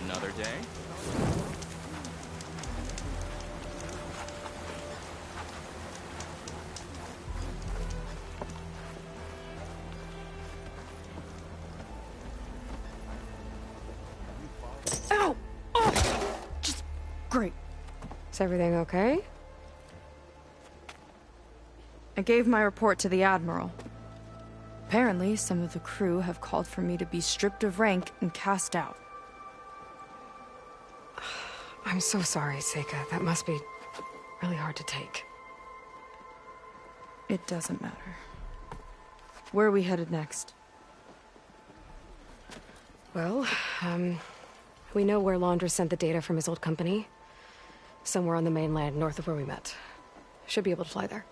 another day. Ow! Oh! Just great. Is everything okay? I gave my report to the Admiral. Apparently, some of the crew have called for me to be stripped of rank and cast out. I'm so sorry, Seika. That must be really hard to take. It doesn't matter. Where are we headed next? Well, we know where Laundra sent the data from his old company. Somewhere on the mainland, north of where we met. Should be able to fly there.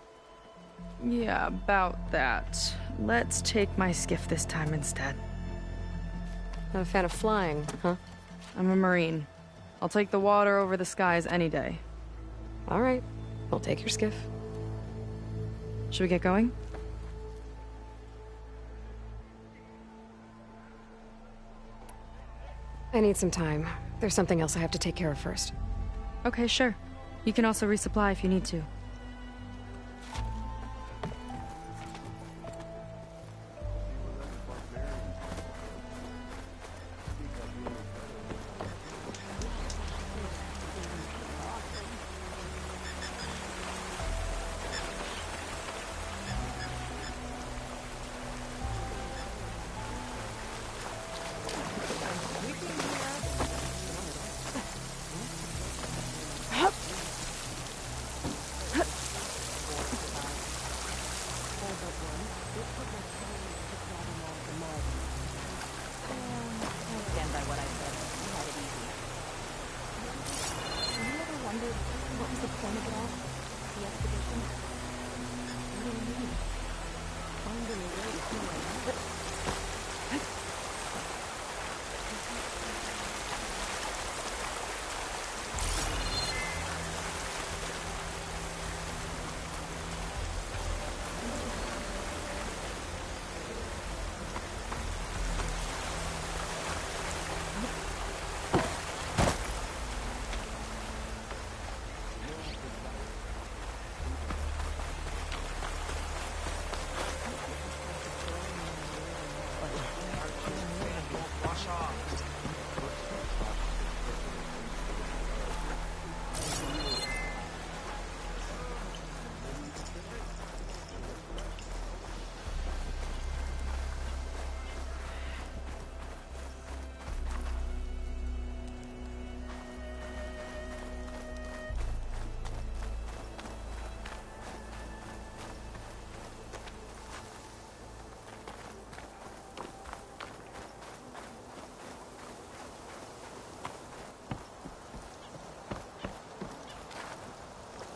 Yeah, about that. Let's take my skiff this time instead. Not a fan of flying, huh? I'm a Marine. I'll take the water over the skies any day. All right. We'll take your skiff. Should we get going? I need some time. There's something else I have to take care of first. Okay, sure. You can also resupply if you need to.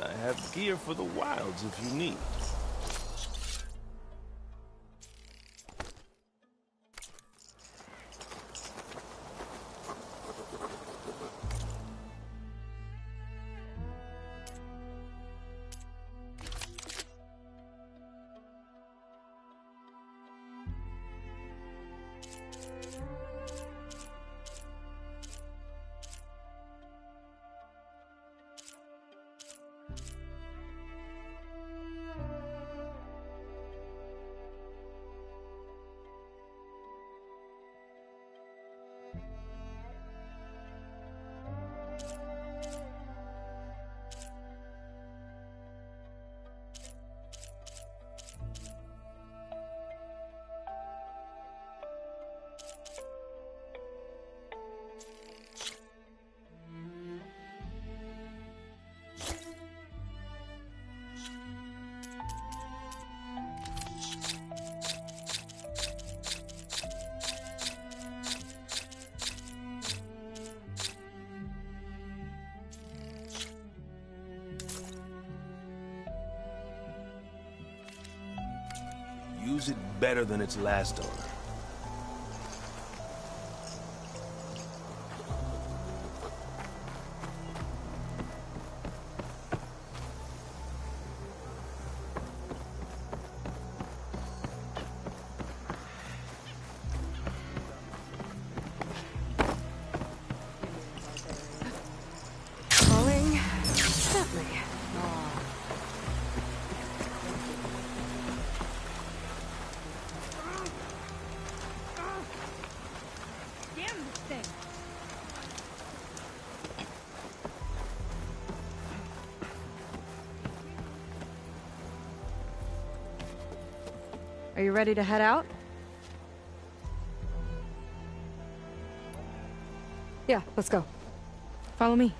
I have gear for the wilds if you need. Use it better than its last owner. Calling gently. Are you ready to head out? Yeah, let's go. Follow me.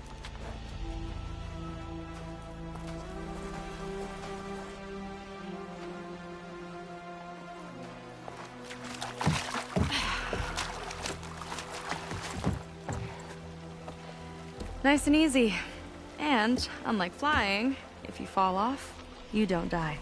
Nice and easy. And, unlike flying, if you fall off, you don't die.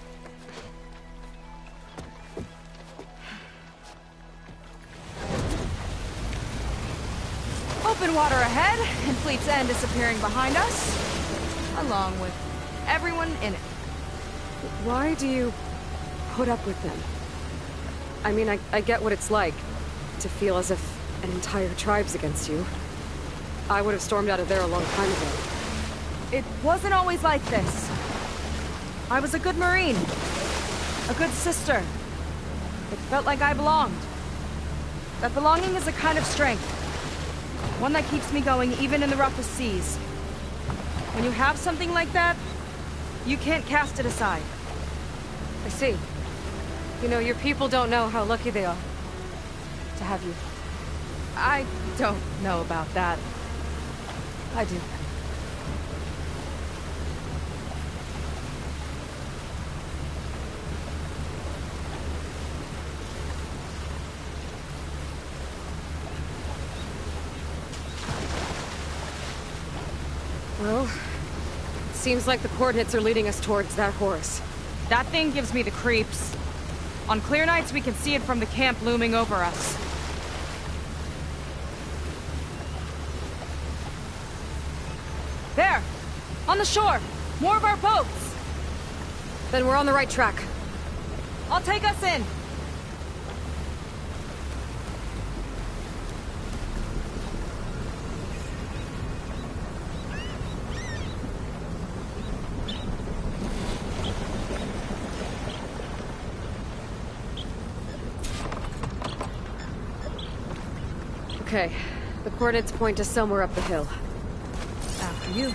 Open water ahead, and Fleet's End disappearing behind us, along with everyone in it. Why do you put up with them? I mean, I get what it's like to feel as if an entire tribe's against you. I would have stormed out of there a long time ago. It wasn't always like this. I was a good Marine. A good sister. It felt like I belonged. That belonging is a kind of strength. One that keeps me going even in the roughest seas. When you have something like that, you can't cast it aside. I see. You know, your people don't know how lucky they are to have you. I don't know about that. I do. Well, seems like the coordinates are leading us towards that horse. That thing gives me the creeps. On clear nights, we can see it from the camp looming over us. There! On the shore! More of our boats! Then we're on the right track. I'll take us in! Okay, the coordinates point to somewhere up the hill. After you.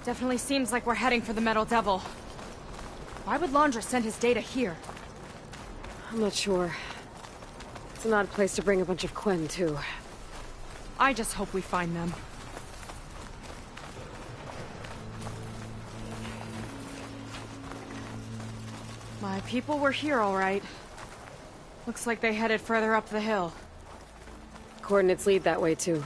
Definitely seems like we're heading for the Metal Devil. Why would Laundra send his data here? I'm not sure. It's an odd place to bring a bunch of Quen, too. I just hope we find them. My people were here, all right. Looks like they headed further up the hill. Coordinates lead that way, too.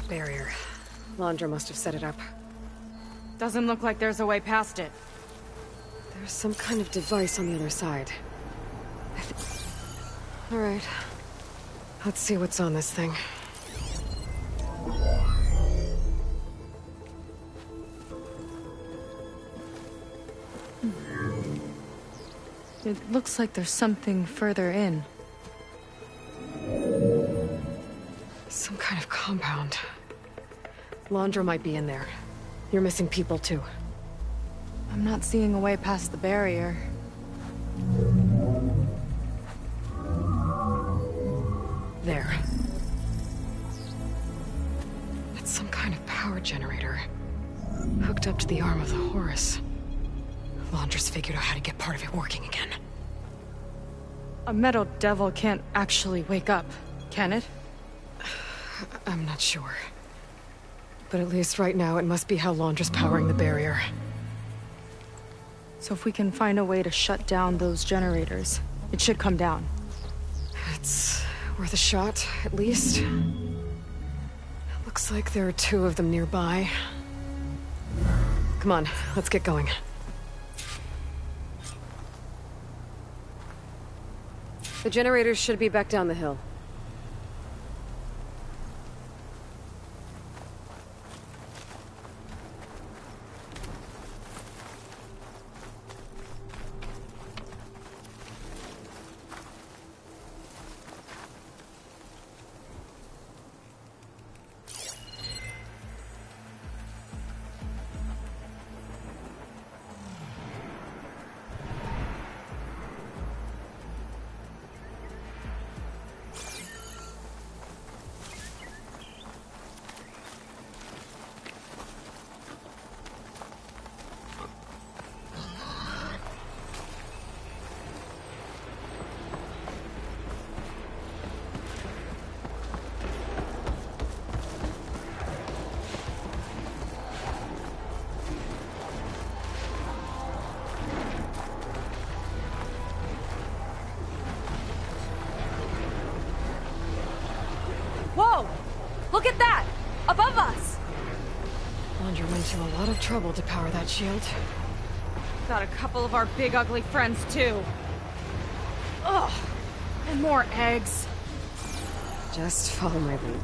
Barrier. Laundra must have set it up. Doesn't look like there's a way past it. There's some kind of device on the other side. Alright. Let's see what's on this thing. It looks like there's something further in. Some kind of compound. Laundra might be in there. You're missing people, too. I'm not seeing a way past the barrier. There. That's some kind of power generator. Hooked up to the arm of the Horus. Laundra's figured out how to get part of it working again. A Metal Devil can't actually wake up, can it? I'm not sure. But at least right now, it must be how Laundra's powering the barrier. So if we can find a way to shut down those generators, it should come down. It's worth a shot, at least. It looks like there are 2 of them nearby. Come on, let's get going. The generators should be back down the hill. Whoa! Look at that! Above us! Laundra went to a lot of trouble to power that shield. Got a couple of our big ugly friends, too. Ugh! And more eggs. Just follow my lead.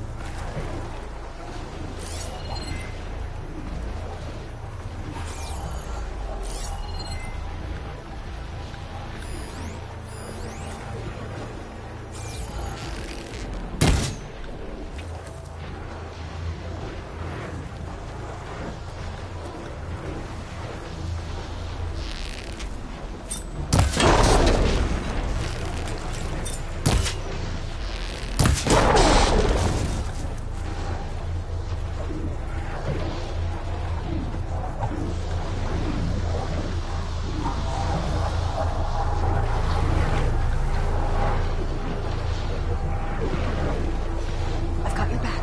I've got your back.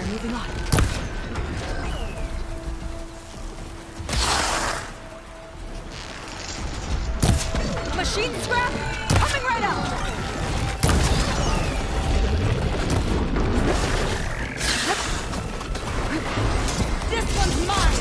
Moving on. Machine scrap coming right out. This one's mine.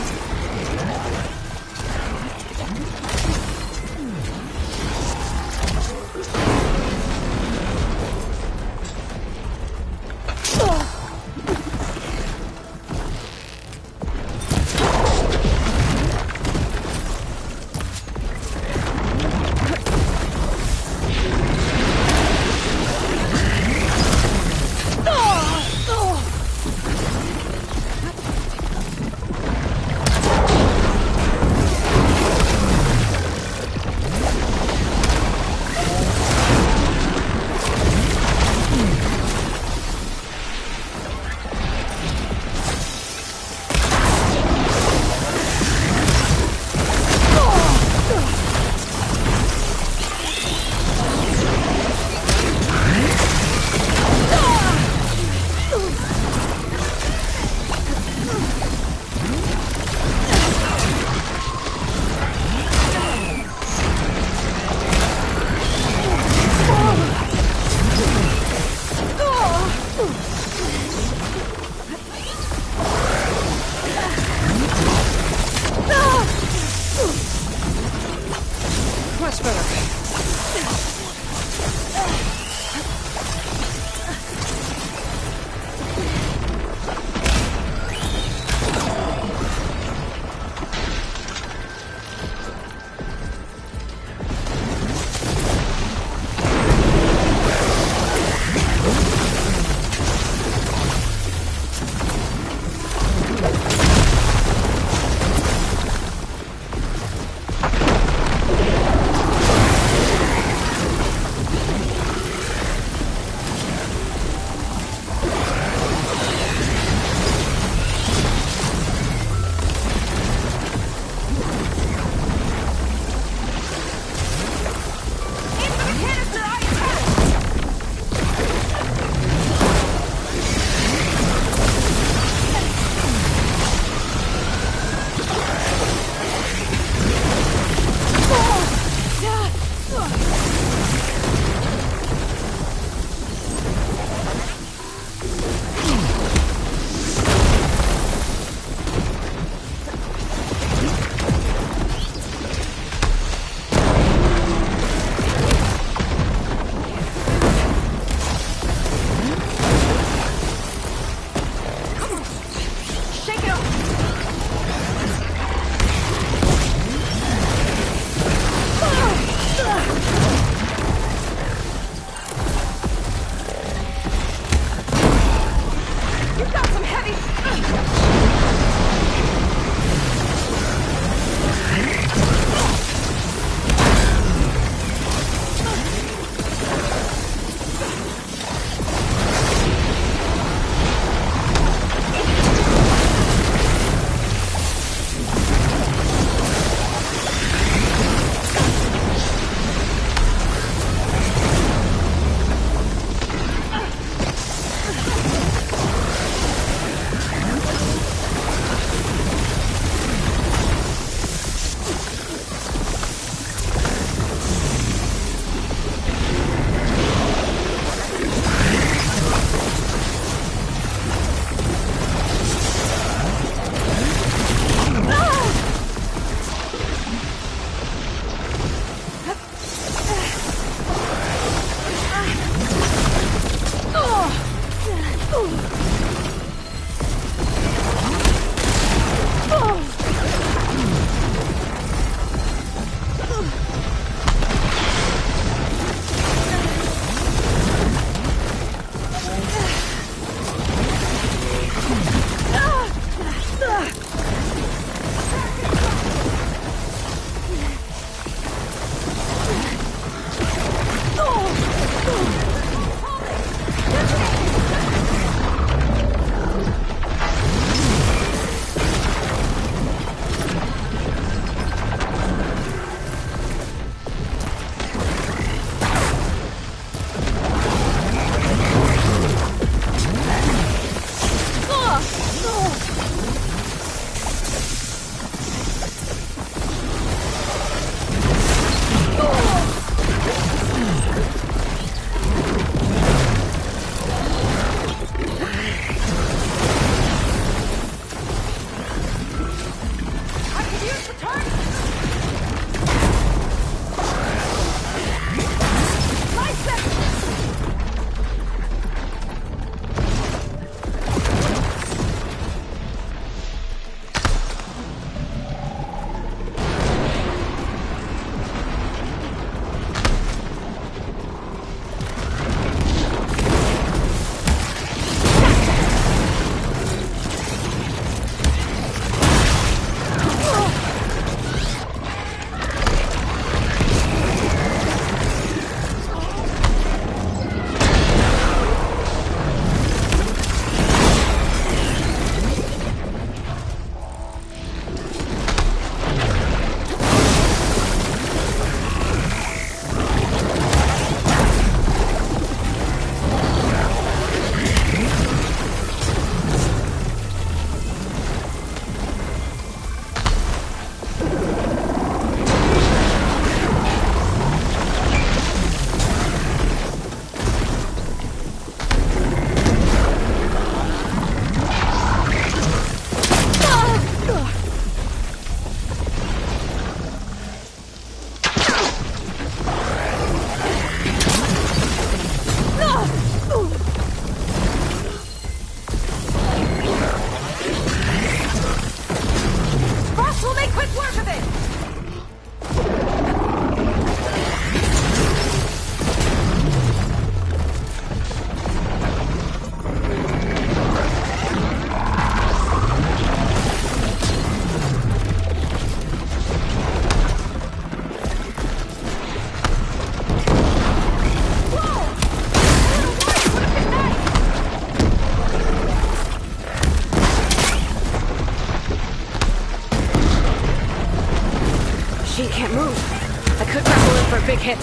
machine can't move. I could grapple in for a big hit.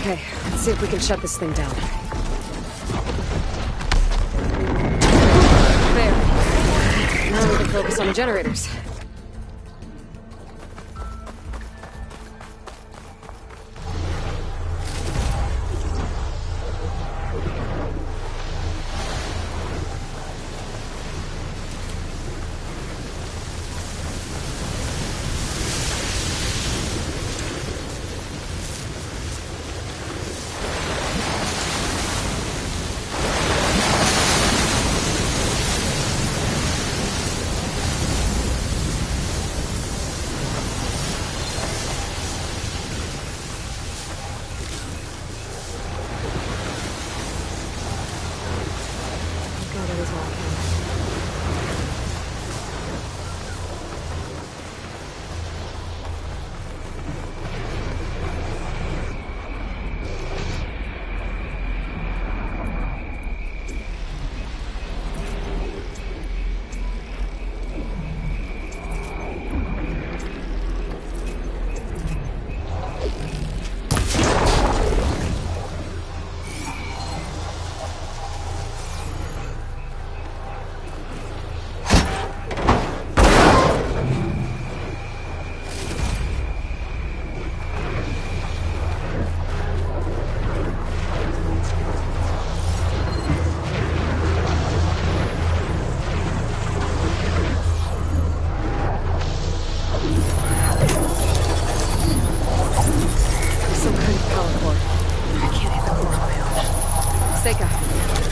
Okay, let's see if we can shut this thing down. There. Now we can focus on the generators.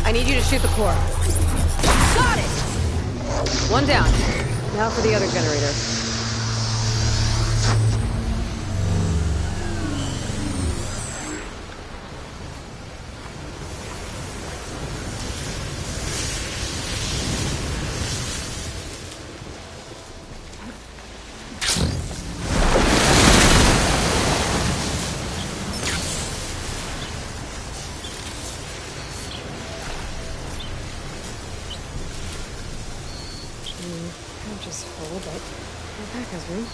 I need you to shoot the core. Got it! One down. Now for the other generator. Just full, but my pack has room.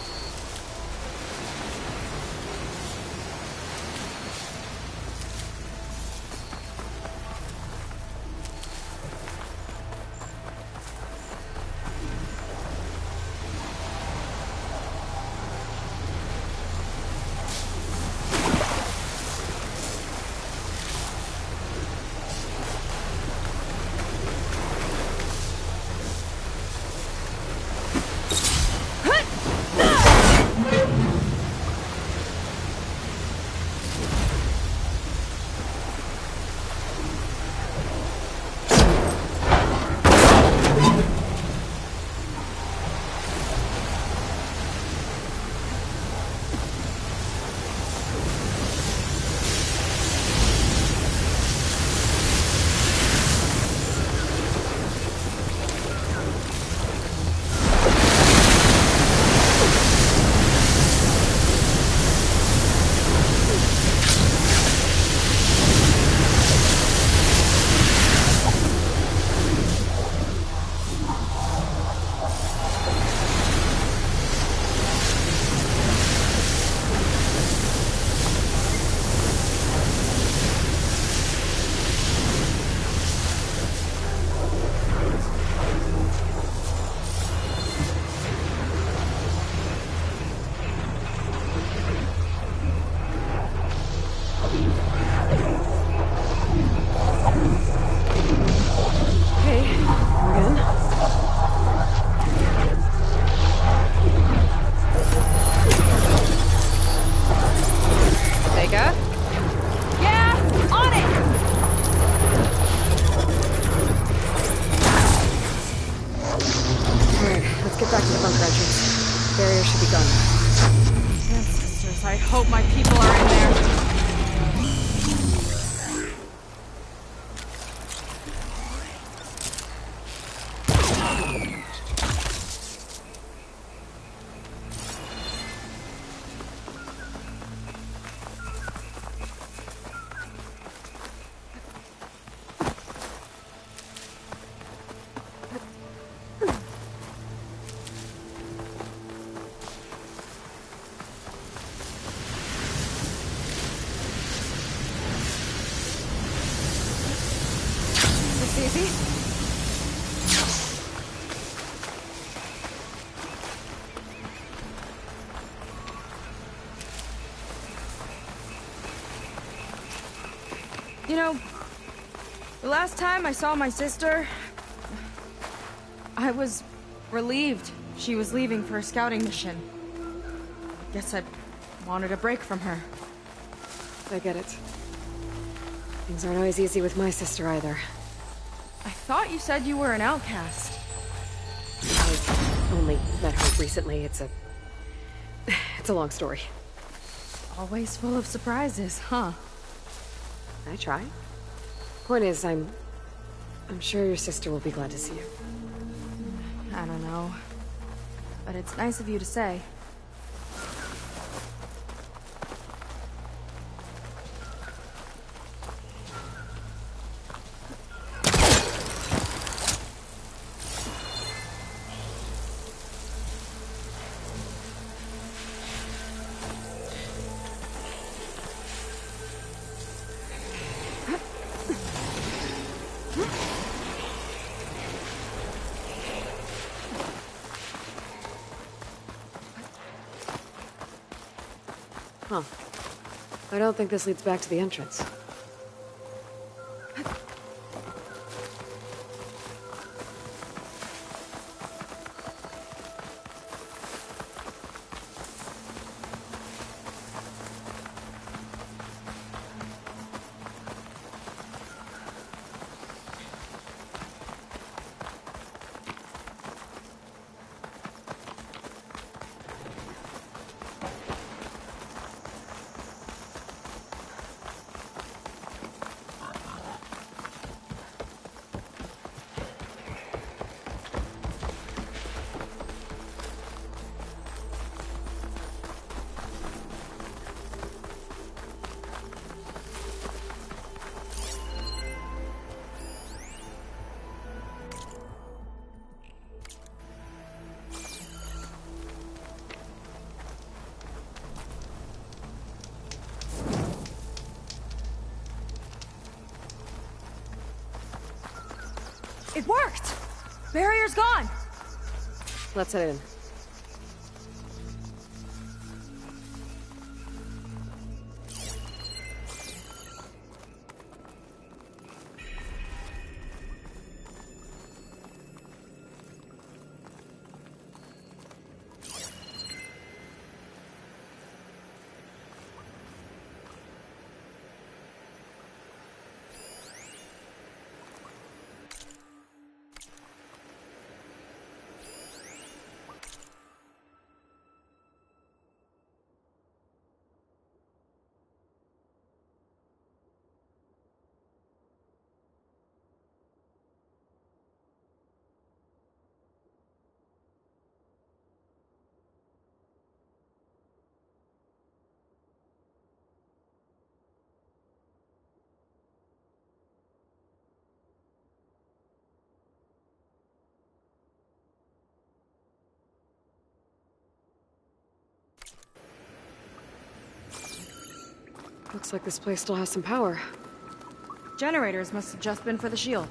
hope my people are in there. Easy? You know, the last time I saw my sister, I was relieved she was leaving for a scouting mission. Guess I wanted a break from her. I get it. Things aren't always easy with my sister either. I thought you said you were an outcast. I've only met her recently. It's a long story. Always full of surprises, huh? I try. Point is, I'm sure your sister will be glad to see you. I don't know. But it's nice of you to say. Huh. I don't think this leads back to the entrance. It worked! Barrier's gone! Let's head in. Looks like this place still has some power. Generators must have just been for the shield.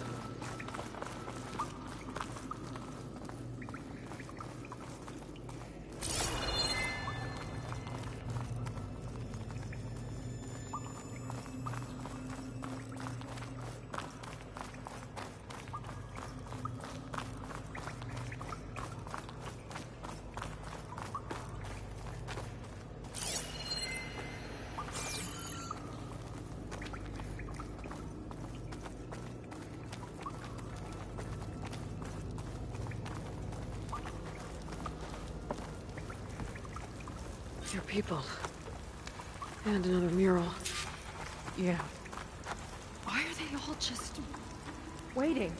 Your people. And another mural. Yeah. Why are they all just waiting?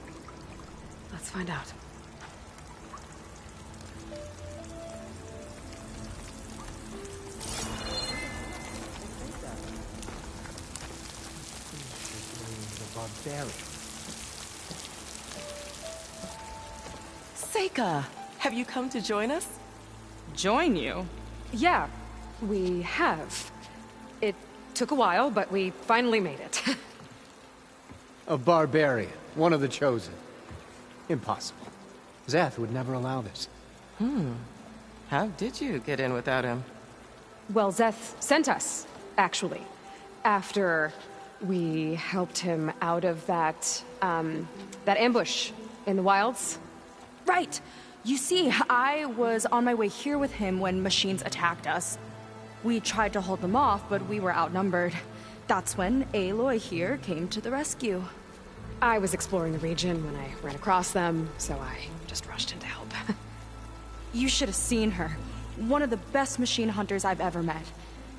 Let's find out. Seika, have you come to join us? Join you? Yeah, we have. It took a while, but we finally made it. A barbarian, one of the chosen. Impossible. Zeth would never allow this. How did you get in without him? Well, Zeth sent us, actually. After we helped him out of that ambush in the wilds. Right. You see, I was on my way here with him when machines attacked us. We tried to hold them off, but we were outnumbered. That's when Aloy here came to the rescue. I was exploring the region when I ran across them, so I just rushed in to help. You should have seen her. One of the best machine hunters I've ever met.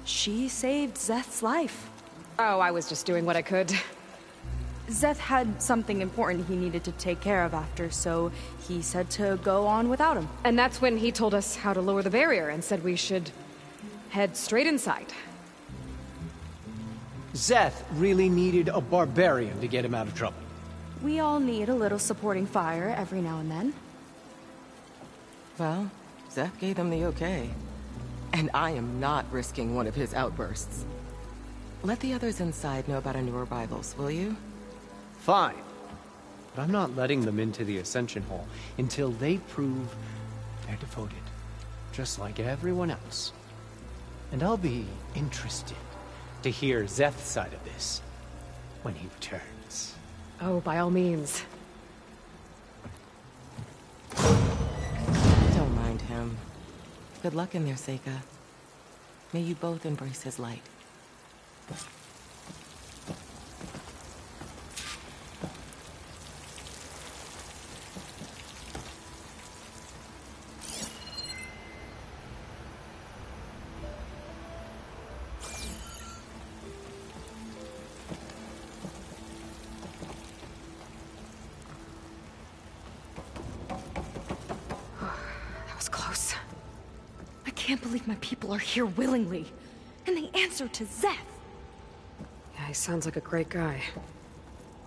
She saved Zeth's life. Oh, I was just doing what I could. Zeth had something important he needed to take care of after, so he said to go on without him. And that's when he told us how to lower the barrier and said we should head straight inside. Zeth really needed a barbarian to get him out of trouble. We all need a little supporting fire every now and then. Well, Zeth gave them the okay. And I am not risking one of his outbursts. Let the others inside know about our new arrivals, will you? Fine. But I'm not letting them into the Ascension Hall until they prove they're devoted. Just like everyone else. And I'll be interested to hear Zeth's side of this when he returns. Oh, by all means. Don't mind him. Good luck in there, Seika. May you both embrace his light. That was close. I can't believe my people are here willingly. And they answer to Zeth. Yeah, he sounds like a great guy.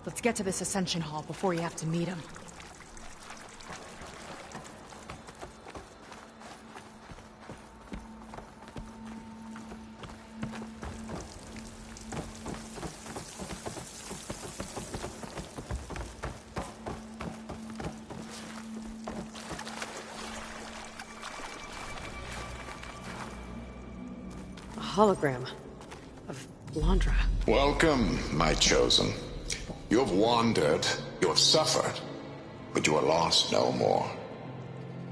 Let's get to this Ascension Hall before you have to meet him. Hologram of Londra. Welcome, my chosen. You have wandered, you have suffered, but you are lost no more.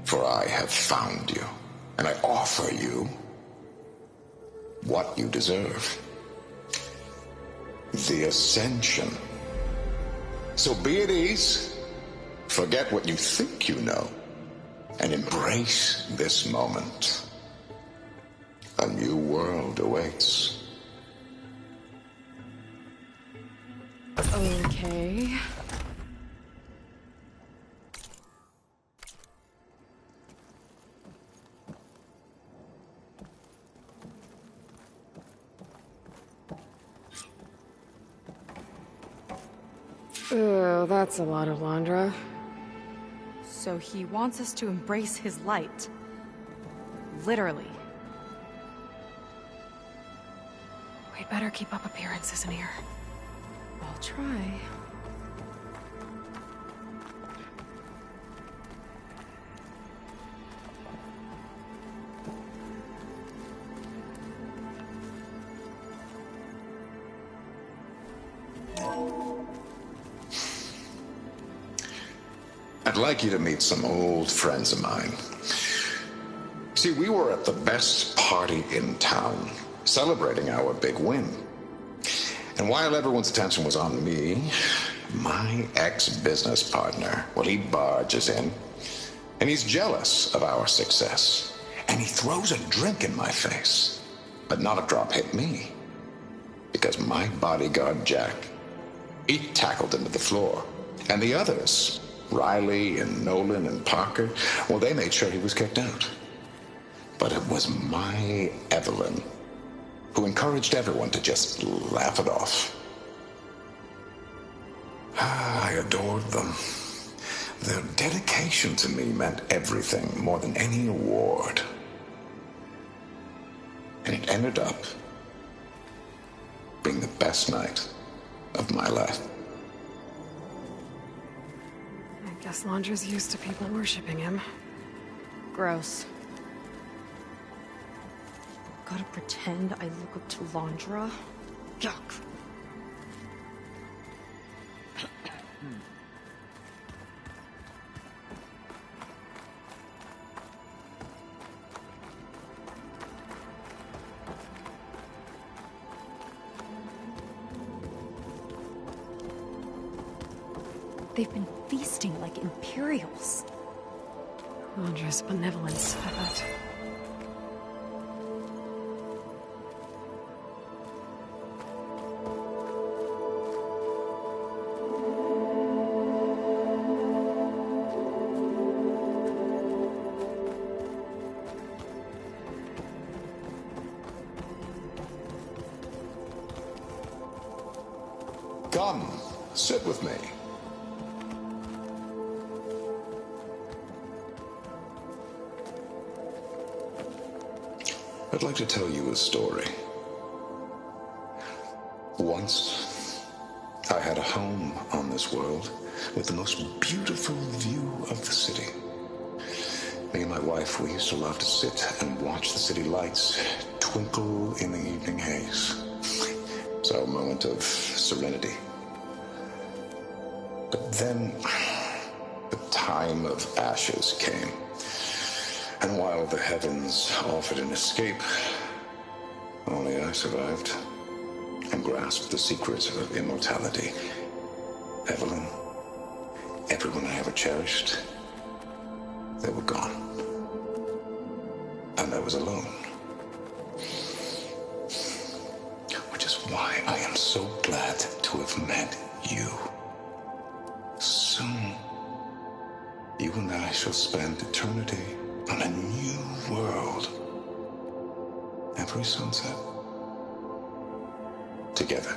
For I have found you, and I offer you what you deserve. The Ascension. So be at ease, forget what you think you know, and embrace this moment. A new world awaits. Okay. That's a lot of Londra. So he wants us to embrace his light. Literally. We'd better keep up appearances in here. I'll try. I'd like you to meet some old friends of mine. See, we were at the best party in town, celebrating our big win. And while everyone's attention was on me, my ex-business partner, well, he barges in, and he's jealous of our success. And he throws a drink in my face, but not a drop hit me. because my bodyguard, Jack, he tackled him to the floor. And the others, Riley and Nolan and Parker, well, they made sure he was kicked out. But it was my Evelyn who encouraged everyone to just laugh it off. I adored them. Their dedication to me meant everything, more than any award. And it ended up being the best night of my life. I guess Londra's used to people worshipping him. Gross. Gotta pretend I look up to Londra? Yuck. They've been feasting like Imperials. Londra's benevolence, I bet. Come, sit with me. I'd like to tell you a story. Once, I had a home on this world with the most beautiful view of the city. Me and my wife, we used to love to sit and watch the city lights twinkle in the evening haze. It's our moment of serenity. But then, the time of ashes came. And while the heavens offered an escape, only I survived and grasped the secrets of immortality. Evelyn, everyone I ever cherished, they were gone. And I was alone. Which is why I am so glad to have met you. Soon, you and I shall spend eternity on a new world. Every sunset. Together.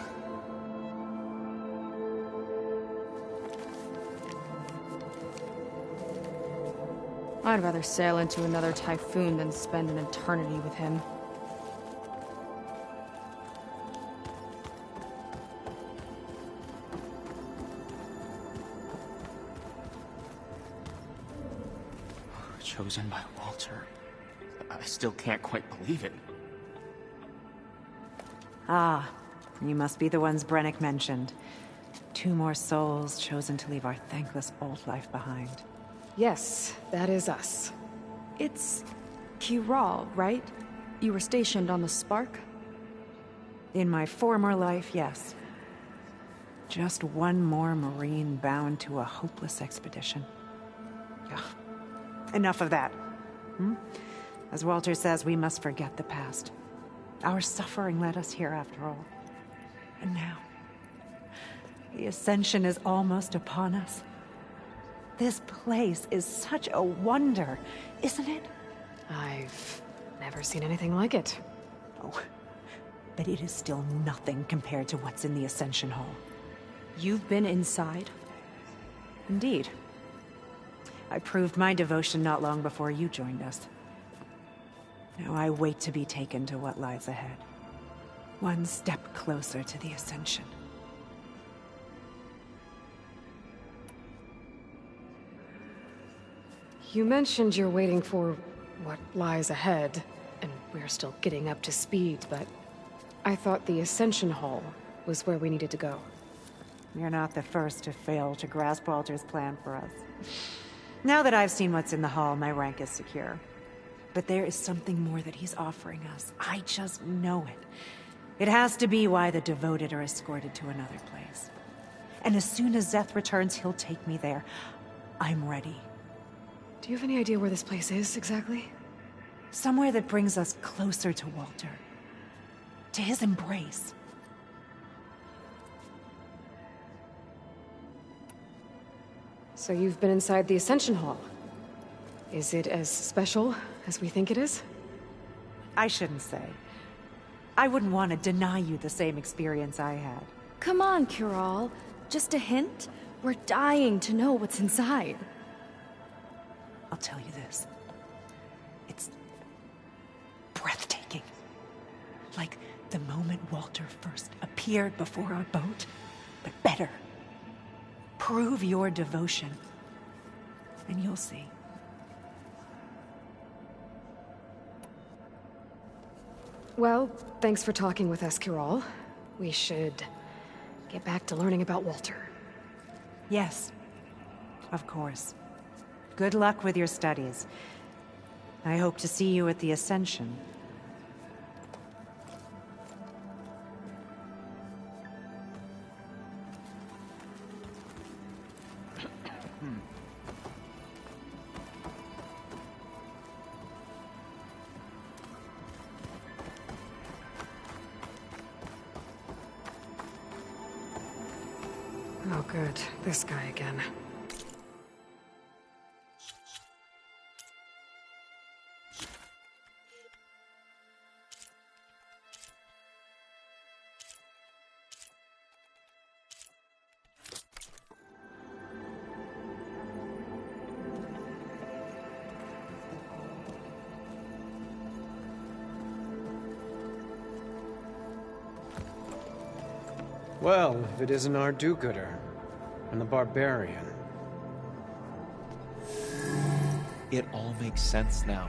I'd rather sail into another typhoon than spend an eternity with him. Chosen by Walter. I still can't quite believe it. Ah, you must be the ones Brennick mentioned. 2 more souls chosen to leave our thankless old life behind. Yes, that is us. It's Kiral, right? You were stationed on the Spark? In my former life, yes. Just one more Marine bound to a hopeless expedition. Ugh. Enough of that. As Walter says, we must forget the past. Our suffering led us here after all. And now, the Ascension is almost upon us. This place is such a wonder, isn't it? I've never seen anything like it. Oh, but it is still nothing compared to what's in the Ascension Hall. You've been inside? Indeed. I proved my devotion not long before you joined us. Now I wait to be taken to what lies ahead. One step closer to the Ascension. You mentioned you're waiting for what lies ahead, and we're still getting up to speed, but I thought the Ascension Hall was where we needed to go. You're not the first to fail to grasp Walter's plan for us. Now that I've seen what's in the hall, my rank is secure. But there is something more that he's offering us. I just know it. It has to be why the devoted are escorted to another place. And as soon as Zeth returns, he'll take me there. I'm ready. Do you have any idea where this place is, exactly? Somewhere that brings us closer to Walter. To his embrace. So you've been inside the Ascension Hall. Is it as special as we think it is? I shouldn't say. I wouldn't want to deny you the same experience I had. Come on, Kiral. Just a hint? We're dying to know what's inside. I'll tell you this. It's breathtaking. Like the moment Walter first appeared before our boat, but better. Prove your devotion, and you'll see. Well, thanks for talking with us, Kiral. We should get back to learning about Walter. Yes, of course. Good luck with your studies. I hope to see you at the Ascension. Oh, good. This guy again. Well, if it isn't our do-gooder, and the barbarian. It all makes sense now.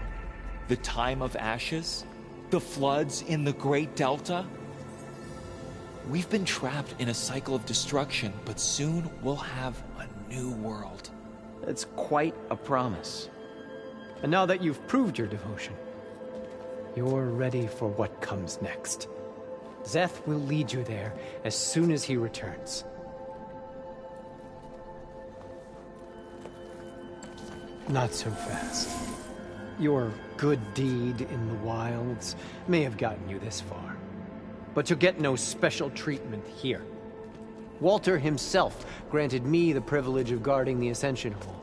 The time of ashes, the floods in the Great Delta. We've been trapped in a cycle of destruction, but soon we'll have a new world. It's quite a promise. And now that you've proved your devotion, you're ready for what comes next. Zeth will lead you there as soon as he returns. Not so fast. Your good deed in the wilds may have gotten you this far, but you'll get no special treatment here. Walter himself granted me the privilege of guarding the Ascension Hall.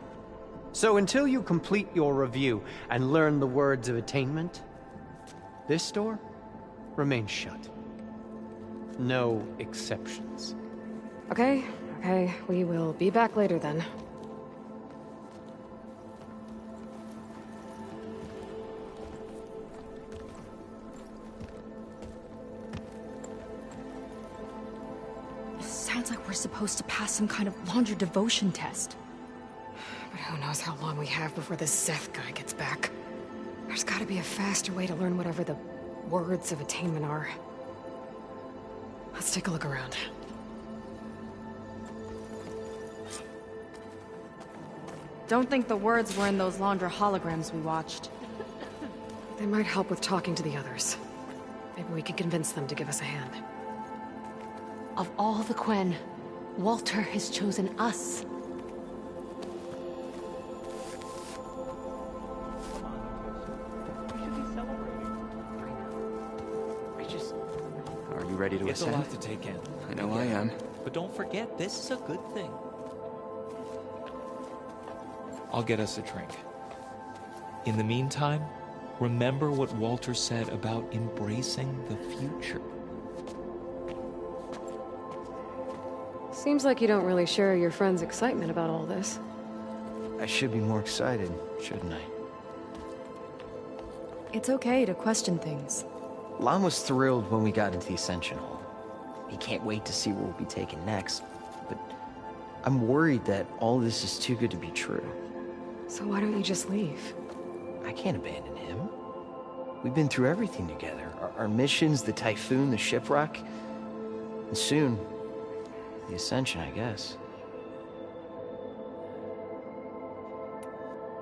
So until you complete your review and learn the words of attainment, this door remains shut. No exceptions. Okay, we will be back later then. It sounds like we're supposed to pass some kind of laundry devotion test. But who knows how long we have before this Zeth guy gets back. There's gotta be a faster way to learn whatever the words of attainment are. Let's take a look around. Don't think the words were in those Laundra holograms we watched. They might help with talking to the others. Maybe we can convince them to give us a hand. Of all the Quen, Walter has chosen us. Are you ready to It's a ascend? lot to take in. I know I am. But don't forget, this is a good thing. I'll get us a drink. In the meantime, remember what Walter said about embracing the future. Seems like you don't really share your friend's excitement about all this. I should be more excited, shouldn't I? It's okay to question things. Lon was thrilled when we got into the Ascension Hall. He can't wait to see where we'll be taken next, but I'm worried that all this is too good to be true. So why don't you just leave? I can't abandon him. We've been through everything together. Our missions, the Typhoon, the shipwreck, and soon, the Ascension, I guess.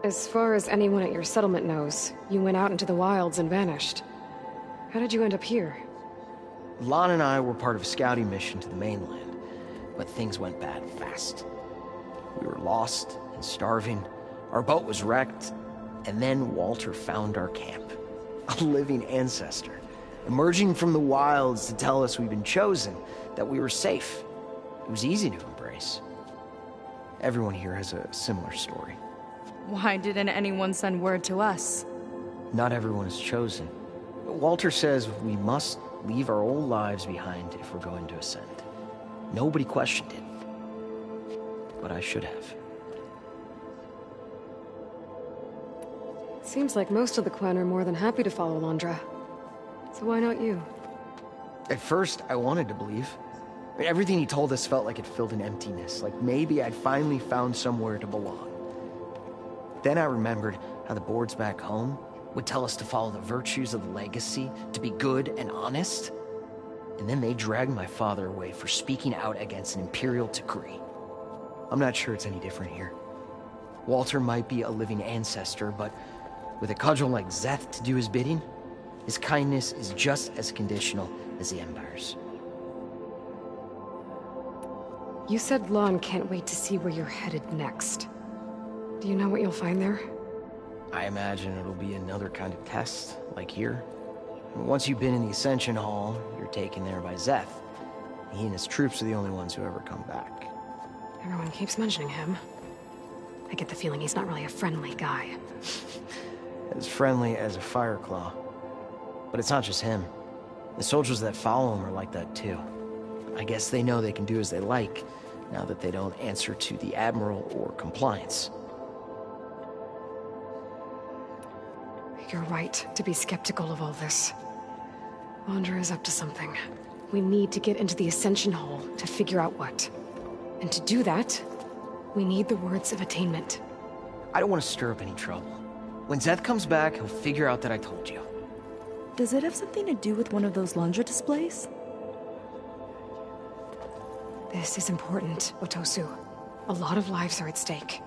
As far as anyone at your settlement knows, you went out into the wilds and vanished. How did you end up here? Lon and I were part of a scouting mission to the mainland, but things went bad fast. We were lost and starving, our boat was wrecked, and then Walter found our camp. A living ancestor, emerging from the wilds to tell us we'd been chosen, that we were safe. It was easy to embrace. Everyone here has a similar story. Why didn't anyone send word to us? Not everyone is chosen. Walter says we must leave our old lives behind if we're going to ascend. Nobody questioned it. But I should have. Seems like most of the Quen are more than happy to follow Londra. So why not you? At first, I wanted to believe. I mean, everything he told us felt like it filled an emptiness, like maybe I'd finally found somewhere to belong. Then I remembered how the boards back home would tell us to follow the virtues of the legacy, to be good and honest. And then they dragged my father away for speaking out against an imperial decree. I'm not sure it's any different here. Walter might be a living ancestor, but with a cudgel like Szeth to do his bidding, his kindness is just as conditional as the Empire's. You said Lon can't wait to see where you're headed next. Do you know what you'll find there? I imagine it'll be another kind of test, like here. Once you've been in the Ascension Hall, you're taken there by Szeth. He and his troops are the only ones who ever come back. Everyone keeps mentioning him. I get the feeling he's not really a friendly guy. As friendly as a Fireclaw. But it's not just him. The soldiers that follow him are like that too. I guess they know they can do as they like, now that they don't answer to the Admiral or Compliance. You're right to be skeptical of all this. Londra is up to something. We need to get into the Ascension Hall to figure out what. And to do that, we need the words of attainment. I don't want to stir up any trouble. When Szeth comes back, he'll figure out that I told you. Does it have something to do with one of those Londra displays? This is important, Otosu. A lot of lives are at stake.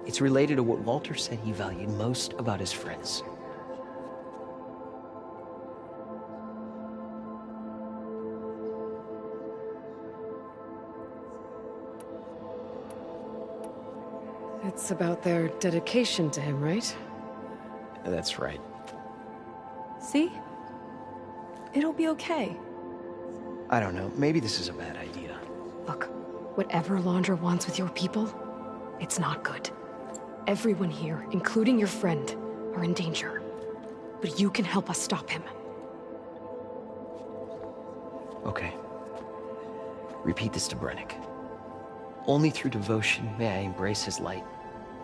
It's related to what Walter said he valued most about his friends. It's about their dedication to him, right? That's right. See? It'll be okay. I don't know, maybe this is a bad idea. Look, whatever Londra wants with your people, it's not good. Everyone here, including your friend, are in danger. But you can help us stop him. Okay. Repeat this to Brennick. Only through devotion may I embrace his light.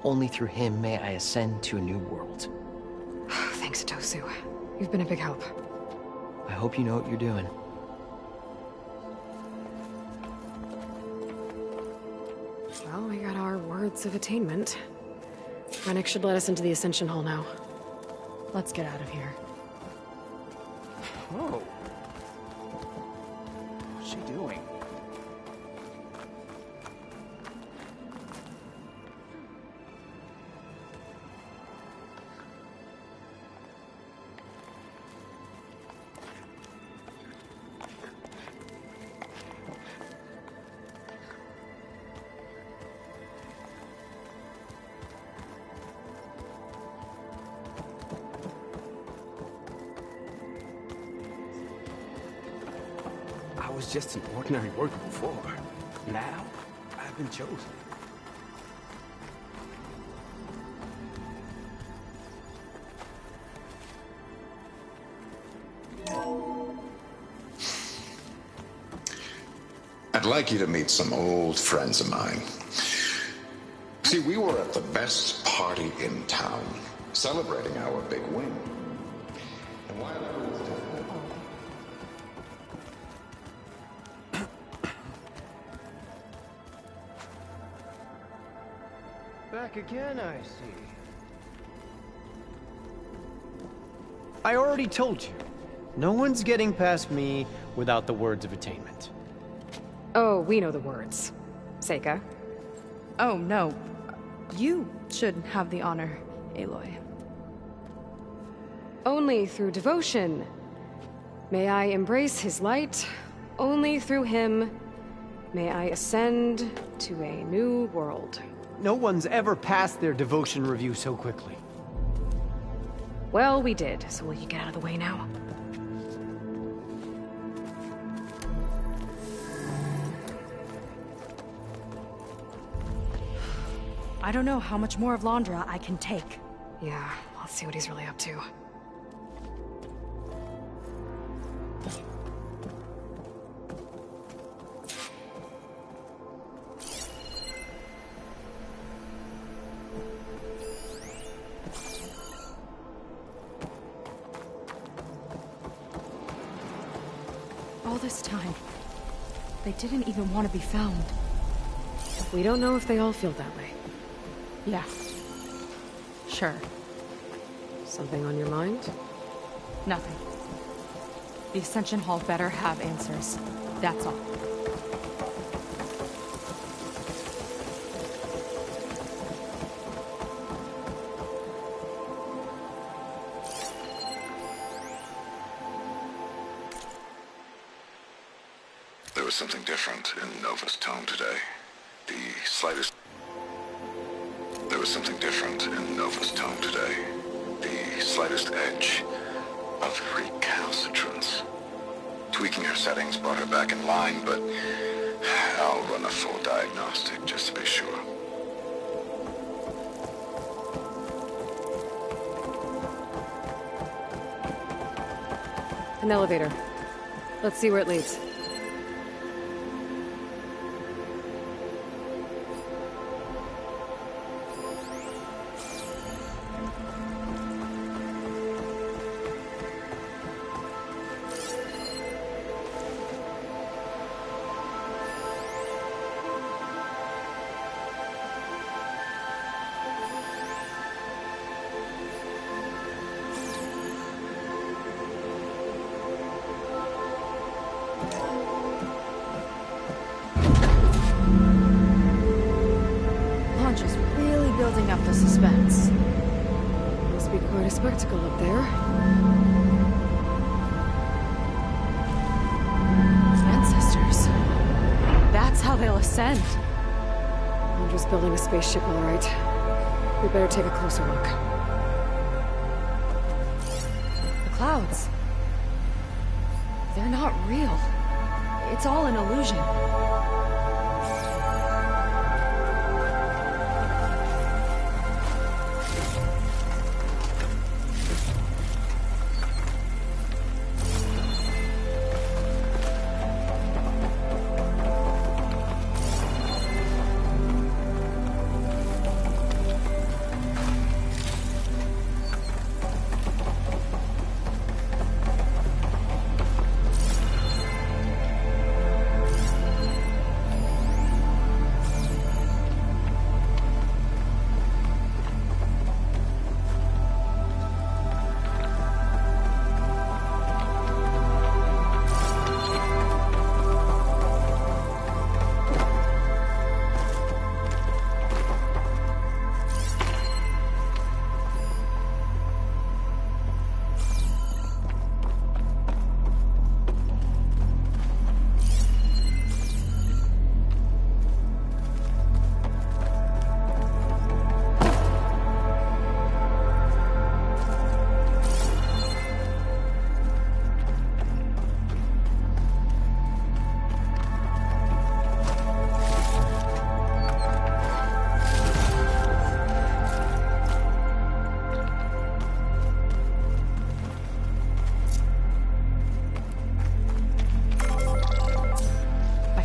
Only through him may I ascend to a new world. Thanks, Tosu. You've been a big help. I hope you know what you're doing. Well, we got our words of attainment. Brennick should let us into the Ascension Hall now. Let's get out of here. Oh. What's she doing? I was just an ordinary worker before. Now, I've been chosen. I'd like you to meet some old friends of mine. See, we were at the best party in town, celebrating our big win. And while everyone's Back again, I see. I already told you. No one's getting past me without the words of attainment. Oh, we know the words. Seika. Oh, no. You should have the honor, Aloy. Only through devotion may I embrace his light. Only through him may I ascend to a new world. No one's ever passed their devotion review so quickly. Well, we did, so will you get out of the way now? I don't know how much more of Londra I can take. Yeah, let's see what he's really up to. All this time, they didn't even want to be found. We don't know if they all feel that way. Yeah. Sure. Something on your mind? Nothing. The Ascension Hall better have answers. That's all. There was something different in Nova's tone today. The slightest... There was something different in Nova's tone today. The slightest edge of recalcitrance. Tweaking her settings brought her back in line, but I'll run a full diagnostic just to be sure. An elevator. Let's see where it leads. Just really building up the suspense. Must be quite a spectacle up there. Ancestors. That's how they'll ascend. I'm just building a spaceship, all right. We better take a closer look. The clouds. They're not real. It's all an illusion.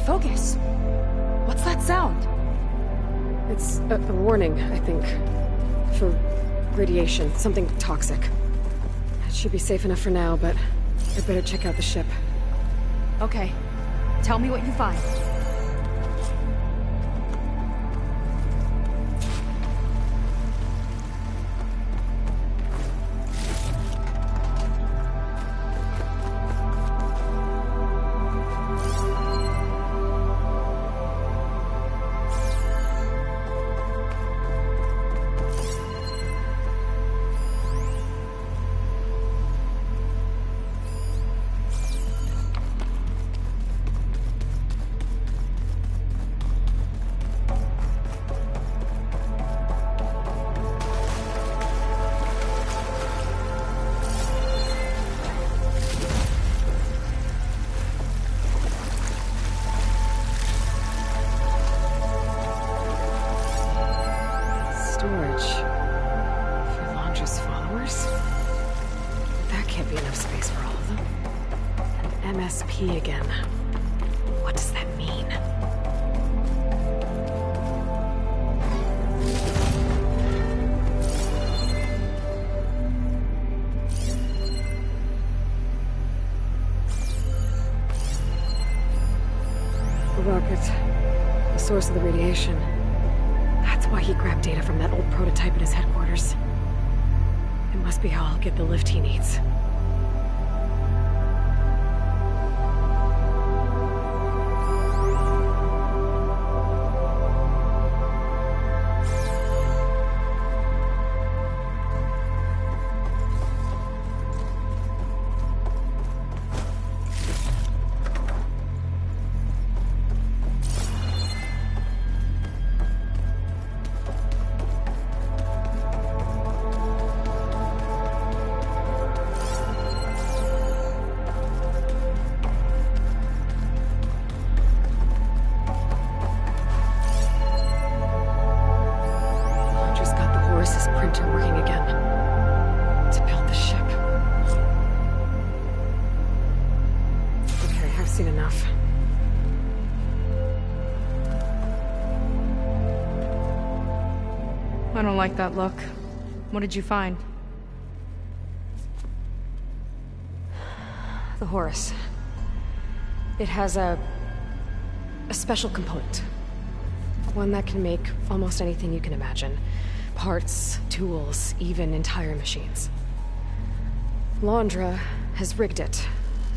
Focus. What's that sound? It's a warning, I think. For radiation, something toxic. It should be safe enough for now, but I'd better check out the ship. Okay. Tell me what you find. can't be enough space for all of them. And MSP again. What does that mean? The rocket. The source of the radiation. That's why he grabbed data from that old prototype at his headquarters. It must be how I'll get the lift he needs. Seen enough. I don't like that look. What did you find? The Horus. It has a special component. One that can make almost anything you can imagine. Parts, tools, even entire machines. Londra has rigged it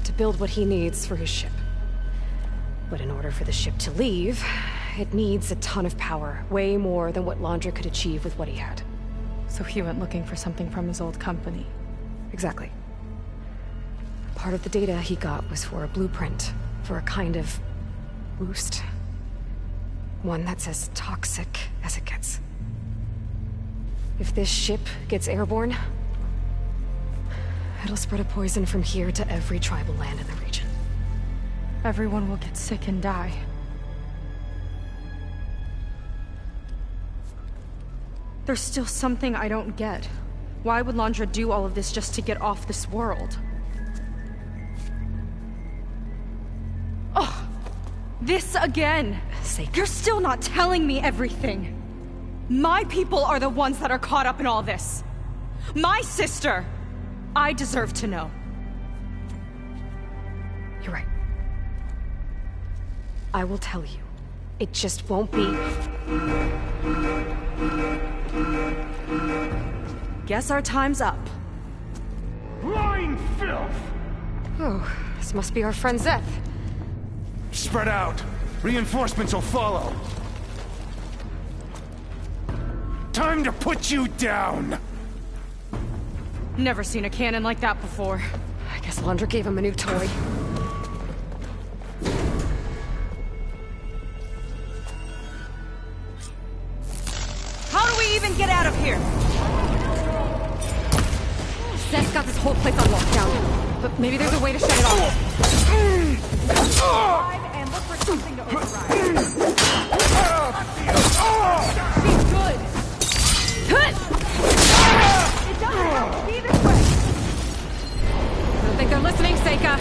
to build what he needs for his ship. But in order for the ship to leave, it needs a ton of power, way more than what Londra could achieve with what he had. So he went looking for something from his old company. Exactly. Part of the data he got was for a blueprint, for a kind of boost. One that's as toxic as it gets. If this ship gets airborne, it'll spread a poison from here to every tribal land in the region. Everyone will get sick and die. There's still something I don't get. Why would Londra do all of this just to get off this world? Oh, this again! You're still not telling me everything. My people are the ones that are caught up in all this. My sister! I deserve to know. You're right. I will tell you. It just won't be... Guess our time's up. Blind filth! Oh, this must be our friend Zeth. Spread out. Reinforcements will follow. Time to put you down! Never seen a cannon like that before. I guess Londra gave him a new toy. How do we even get out of here? Zeth's got this whole place on lockdown. But maybe there's a way to shut it off. Drive and look for something to override. She's good. It doesn't have to be this way. I don't think they're listening, Seika.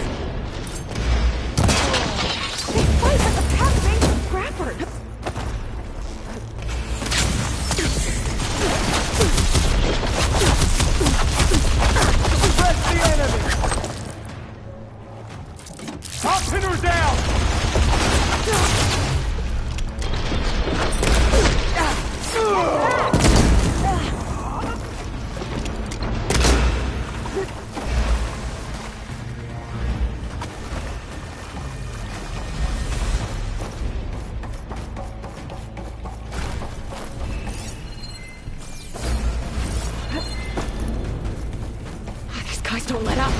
They fight like a pack of ancient scrappers. Press the enemy! I'll pin her down! These guys don't let up.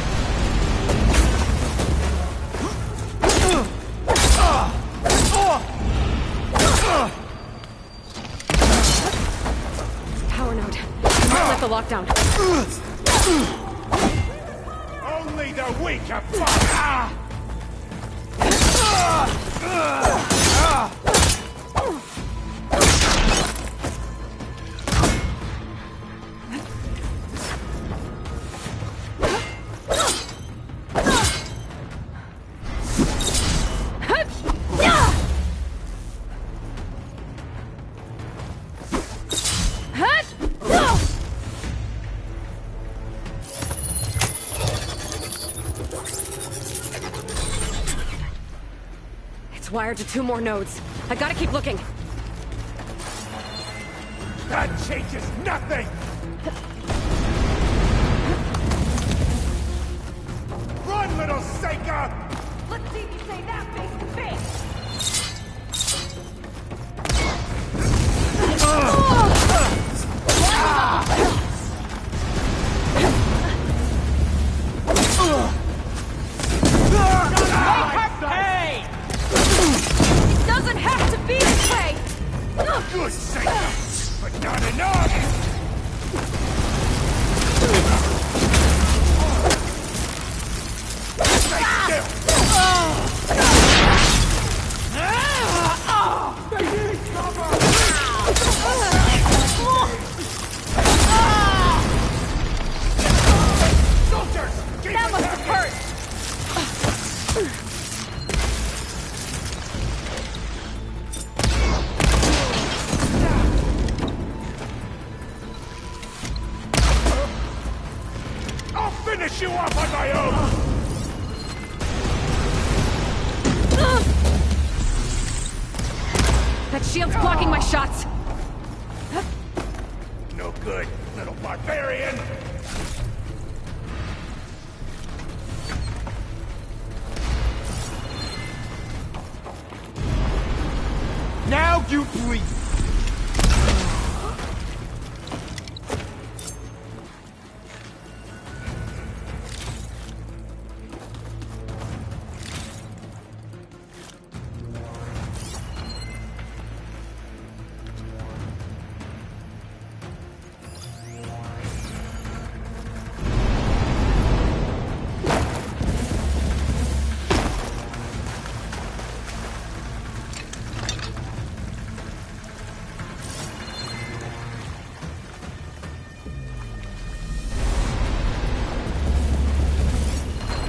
Power node. You might lift the lockdown. Only the weak have fought! It's wired to 2 more nodes. I gotta keep looking. That changes nothing! Run, little Seika! Let's see if you say that face to face! It doesn't have to be this way! Good Seika, but not enough! Stay still! They need cover! Soldiers! Keep That must have hurt! I'll finish you off on my own! That shield's blocking my shots. No good, little barbarian! Now you breathe!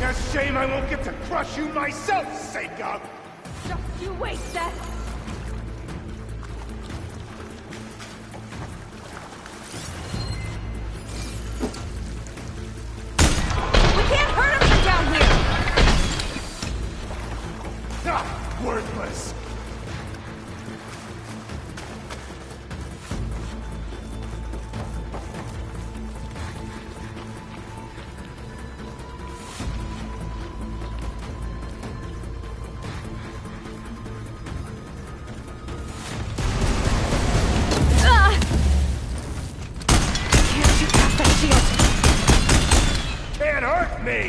A shame I won't get to crush you myself, Seika! Just you wait, Seth! We can't hurt him from down here! Ah, worthless! Can't shoot past that shield. Can't hurt me!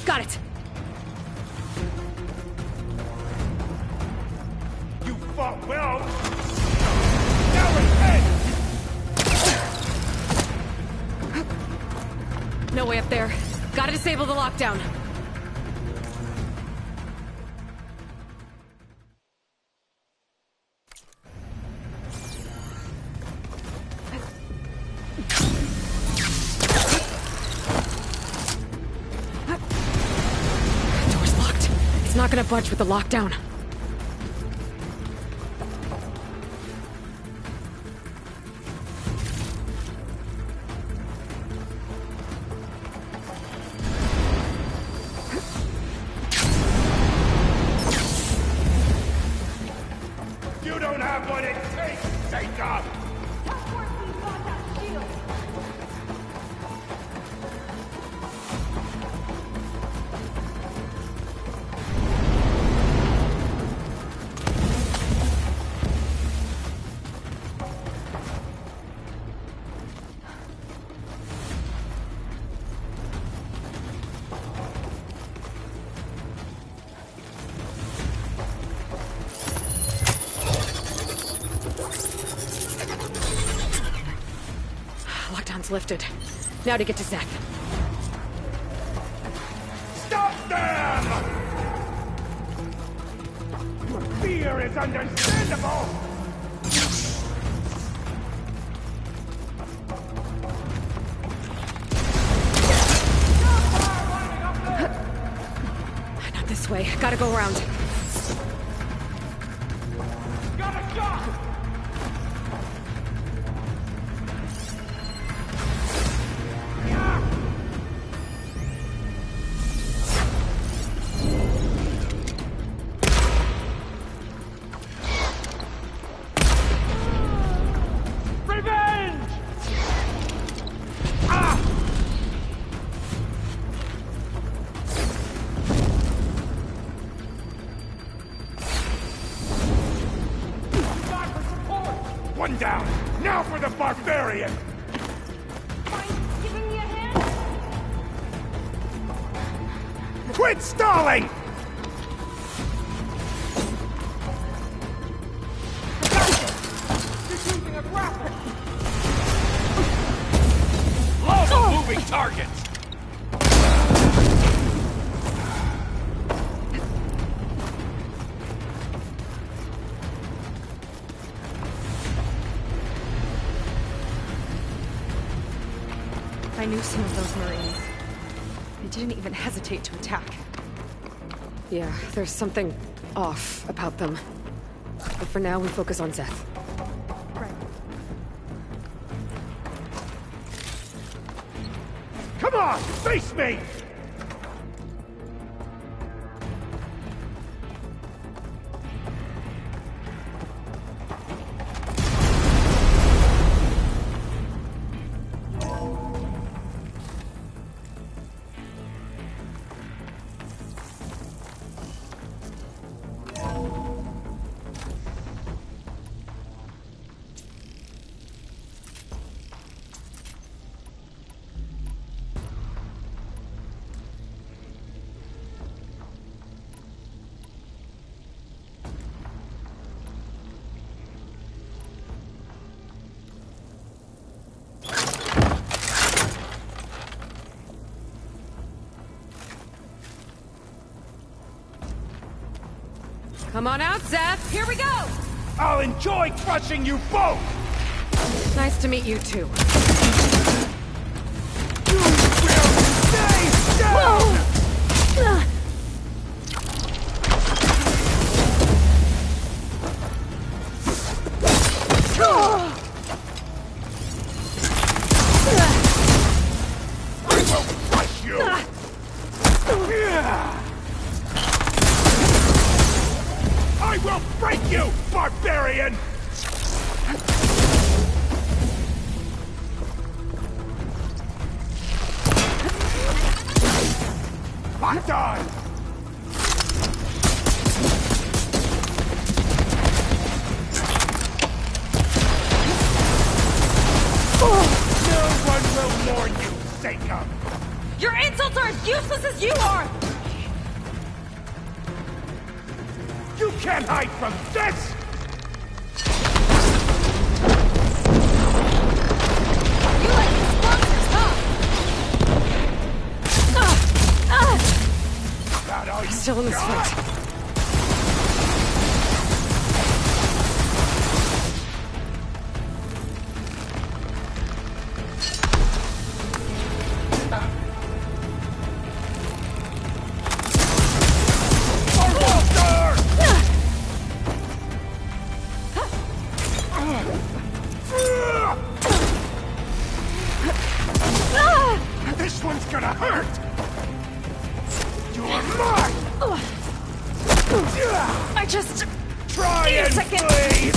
Got it. You fought well! Now repent! No way up there. Gotta disable the lockdown. Door's locked. It's not gonna budge with the lockdown. You don't have what it takes, Seika! Lockdown's lifted. Now to get to Seth. Stop them! Your fear is understandable! way. Gotta go around. Got a shot! Revenge! Ah! One down! Now for the barbarian! Giving me a hand? Quit stalling! He's using a grapple! Love of moving targets! I knew some of those Marines. They didn't even hesitate to attack. Yeah, there's something off about them. But for now, we focus on Zeth. Right. Come on! Face me! Come on out, Zeth! Here we go! I'll enjoy crushing you both! Nice to meet you, too. You will stay down! I will crush you! I will break you, barbarian! Hot dog! No one will mourn you, Jacob! Your insults are as useless as you are! You can't hide from this! You like explosives, huh? Not all you Still in this got. fight. This one's gonna hurt! You're mine! I just... Try Need a and second. bleed!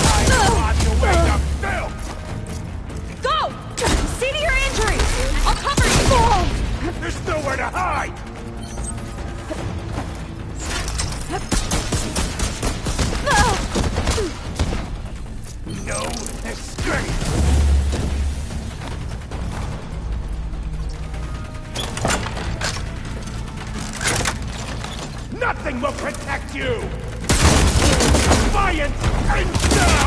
I want to wake up filth! Go! See to your injuries! I'll cover you! There's nowhere to hide! No escape! Nothing will protect you! Defiance ends now!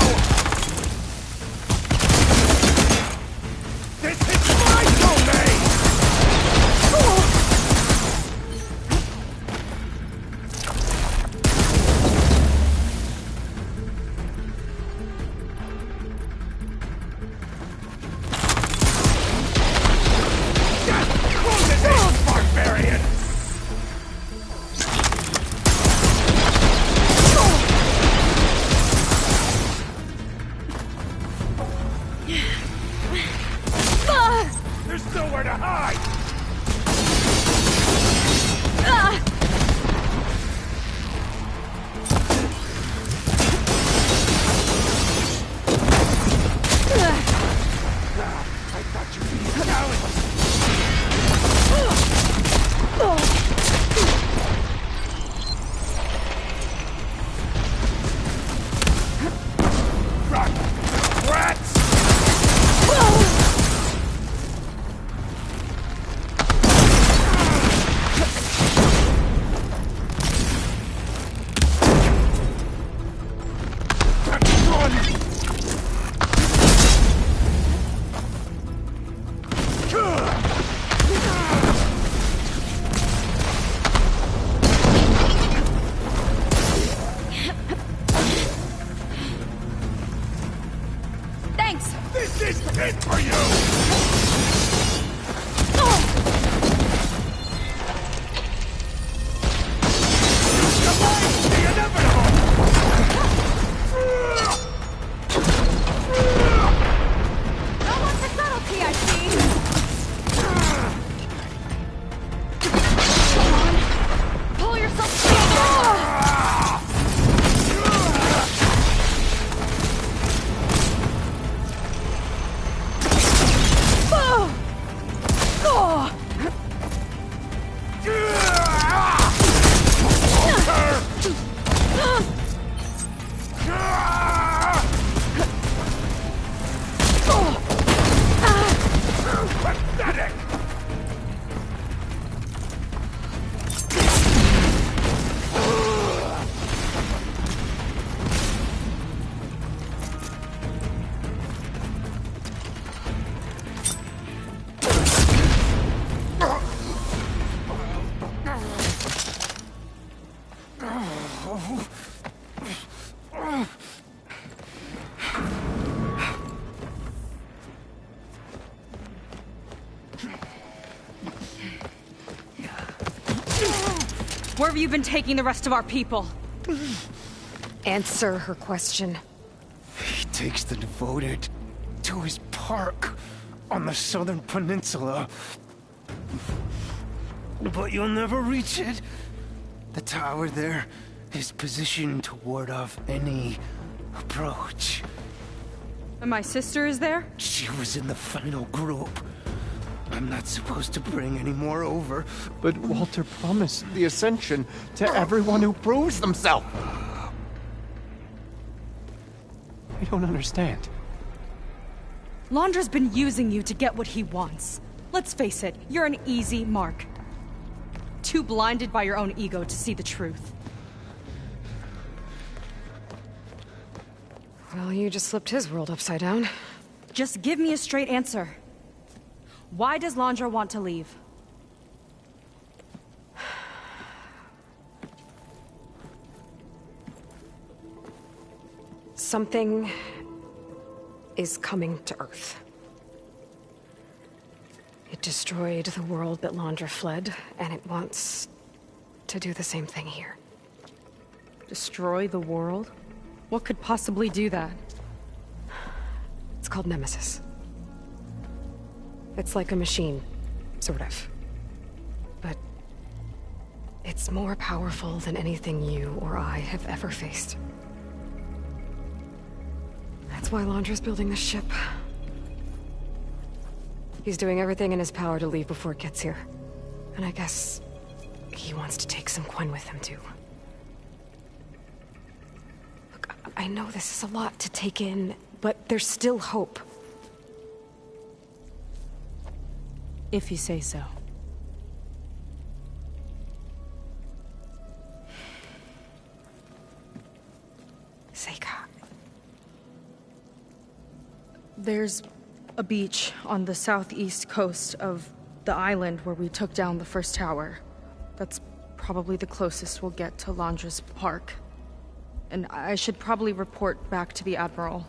This is my domain! Death This is it for you! Avoid the inevitable! No one for subtlety, I see! Come on! Pull yourself together! Pathetic! Where have you been taking the rest of our people? Answer her question. He takes the devoted to his park on the southern peninsula. But you'll never reach it. The tower there is positioned to ward off any approach. And my sister is there? She was in the final group. I'm not supposed to bring any more over. But Walter promised the Ascension to everyone who proves themselves. I don't understand. Londra's been using you to get what he wants. Let's face it, you're an easy mark. Too blinded by your own ego to see the truth. Well, you just flipped his world upside down. Just give me a straight answer. Why does Londra want to leave? Something is coming to Earth. It destroyed the world that Londra fled, and it wants to do the same thing here. Destroy the world? What could possibly do that? It's called Nemesis. It's like a machine, sort of. But it's more powerful than anything you or I have ever faced. That's why Londra's building this ship. He's doing everything in his power to leave before it gets here. And I guess he wants to take some Quen with him, too. Look, I know this is a lot to take in, but there's still hope. If you say so. Seika. There's a beach on the southeast coast of the island where we took down the first tower. That's probably the closest we'll get to Londra's park. And I should probably report back to the Admiral.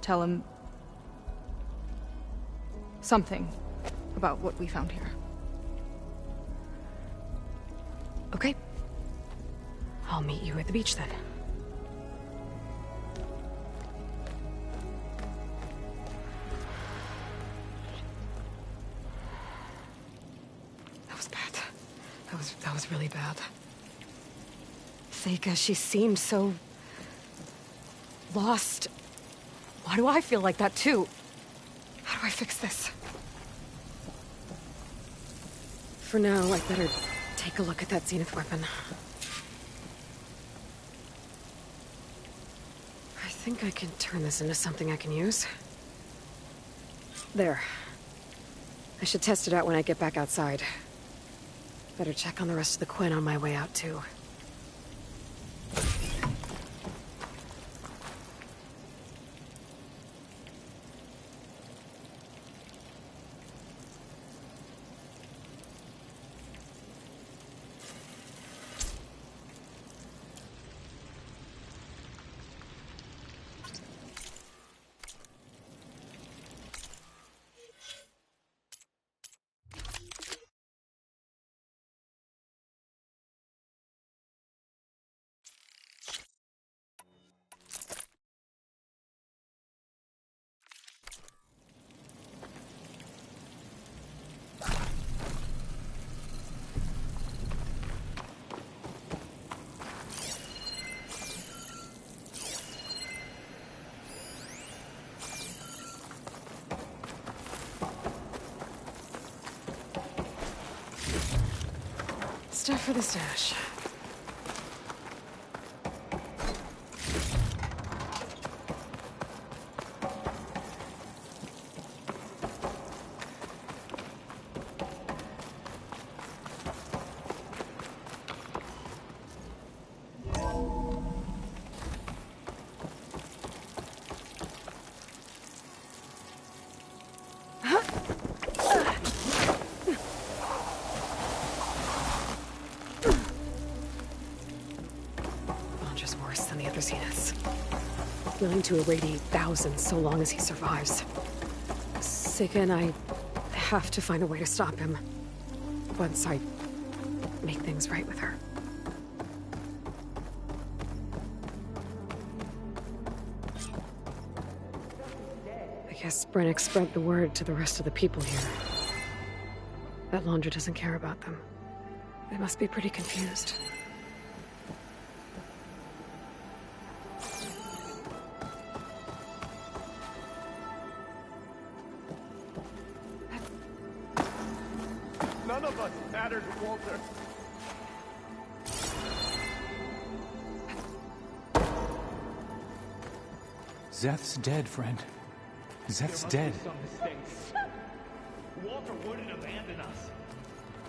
Tell him something about what we found here. Okay. I'll meet you at the beach then. That was bad. That was really bad. Seika, she seemed so lost. Why do I feel like that too? How do I fix this? For now, I'd better take a look at that Zenith weapon. I think I can turn this into something I can use. There. I should test it out when I get back outside. Better check on the rest of the Quen on my way out, too. stuff for the stash. Willing to irradiate thousands so long as he survives. Seika and I have to find a way to stop him. Once I make things right with her. I guess Brennick spread the word to the rest of the people here. That Laundra doesn't care about them. They must be pretty confused. None of us mattered, Walter. Zeth's dead, friend. Zeth's dead. Some mistakes. Walter wouldn't abandon us.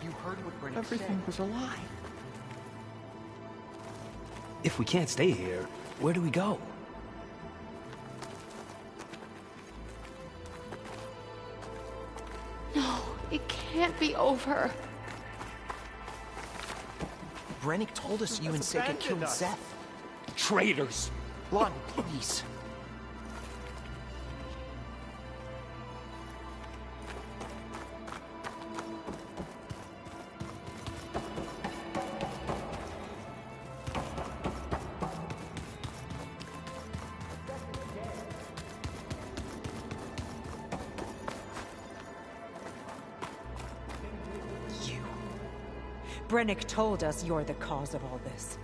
You heard what Brennick Everything said. was a lie. If we can't stay here, where do we go? No, it can't be over. Brennick told us you and Seika killed us. Zeth. Traitors! Lonnie, please. You. Brennick told us you're the cause of all this.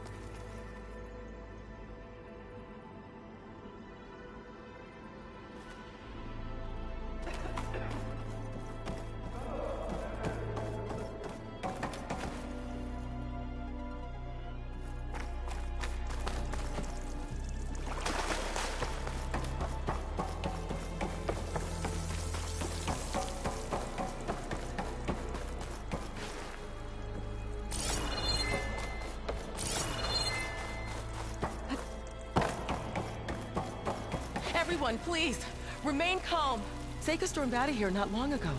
Everyone, please, remain calm. Seika stormed out of here not long ago.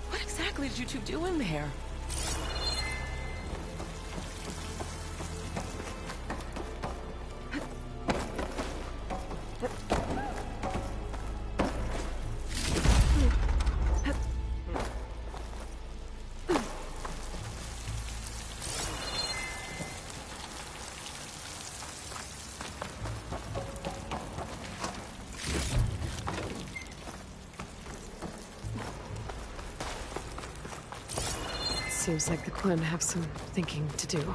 What exactly did you two do in there? Seems like the Quen have some thinking to do.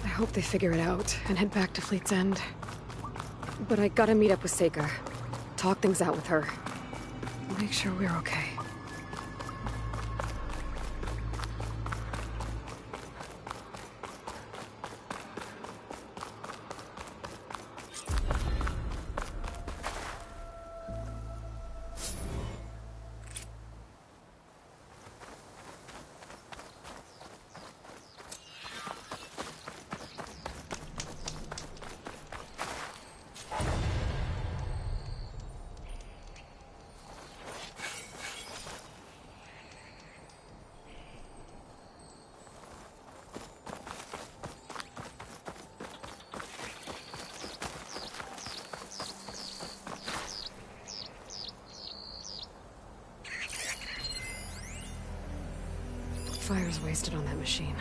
I hope they figure it out and head back to Fleet's End. But I gotta meet up with Seika. Talk things out with her. Make sure we're okay. Fire's wasted on that machine.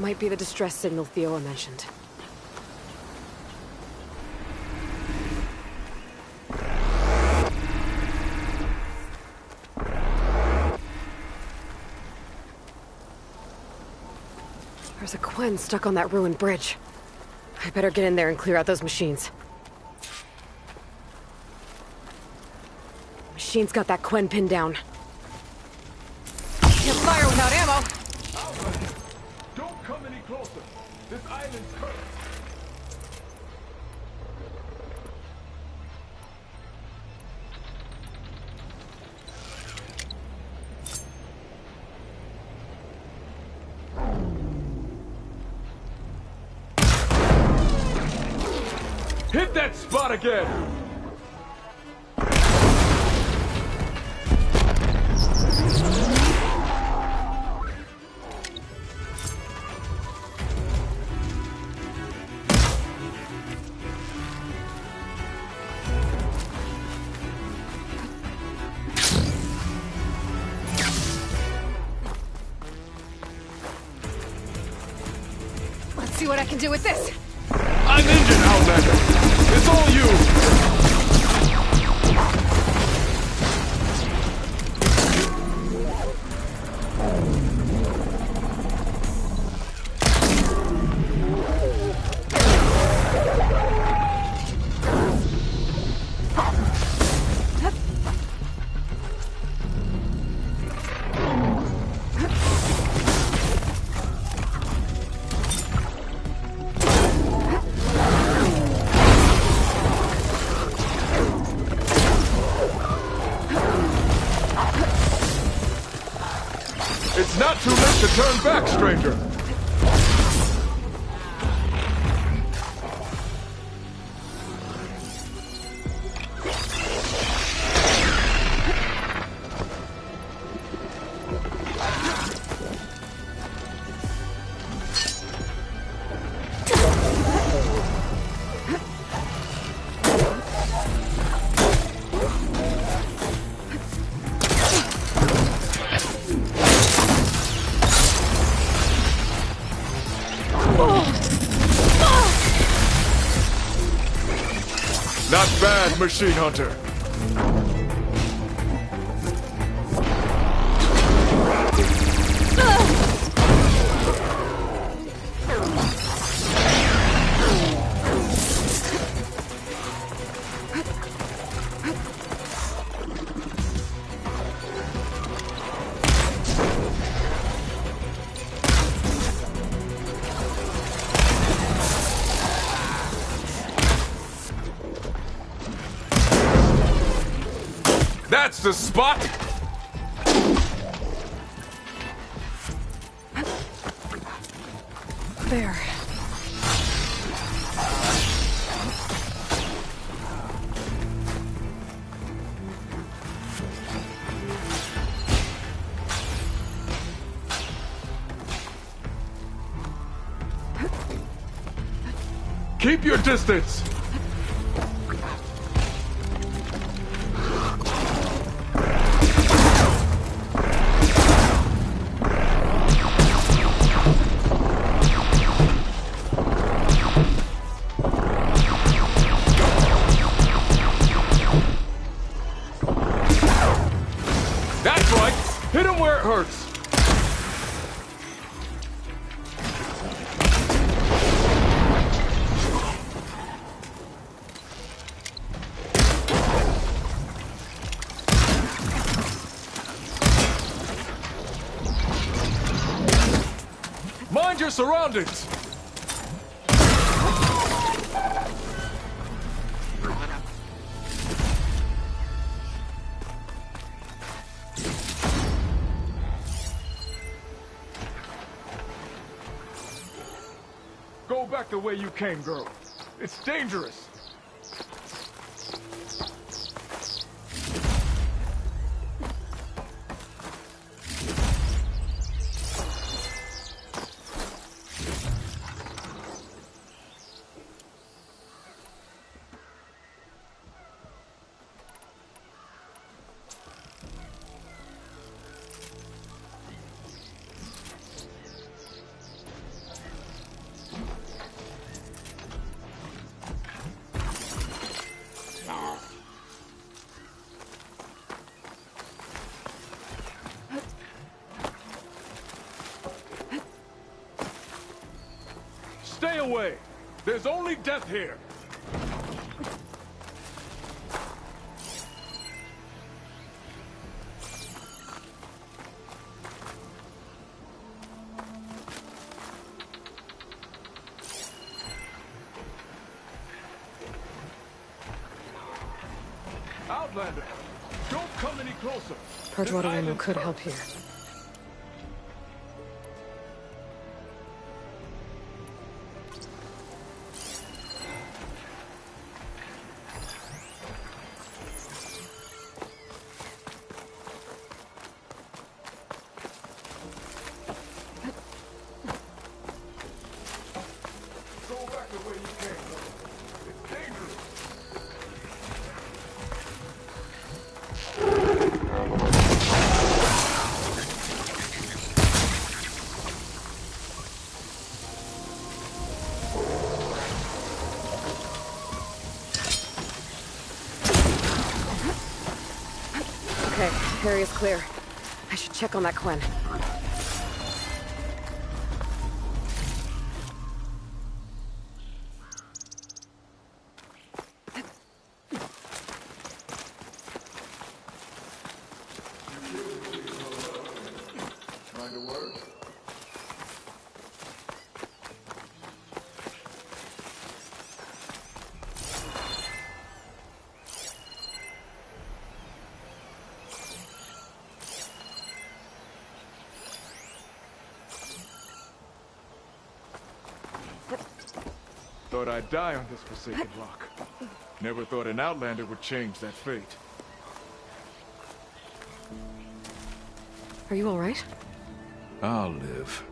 might be the distress signal Theo mentioned. There's a Quen stuck on that ruined bridge. I better get in there and clear out those machines. Machine's got that Quen pinned down. Can't fire without ammo! Don't come any closer. This island's cursed. Hit that spot again! Let's see what I can do with this! I'm injured, Outlander! It's all you! It's not too late to turn back, stranger! Not bad, Machine Hunter. That's the spot! There. Keep your distance! That's right! Hit him where it hurts! Mind your surroundings! Go back the way you came, girl. It's dangerous. Stay away! There's only death here! Outlander, don't come any closer. Purge water ammo could help here. Go back the way you came. It's dangerous. Okay, area's clear. I should check on that Quen. Trying to work? Thought I'd die on this forsaken rock. Never thought an Outlander would change that fate. Are you all right? I'll live.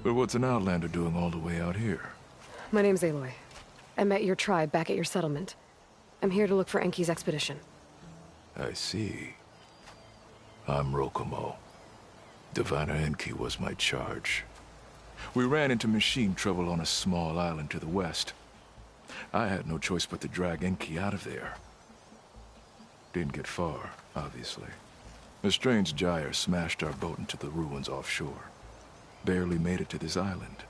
But what's an Outlander doing all the way out here? My name's Aloy. I met your tribe back at your settlement. I'm here to look for Enki's expedition. I see. I'm Rokomo. Diviner Enki was my charge. We ran into machine trouble on a small island to the west. I had no choice but to drag Enki out of there. Didn't get far, obviously. A strange gyre smashed our boat into the ruins offshore. Barely made it to this island.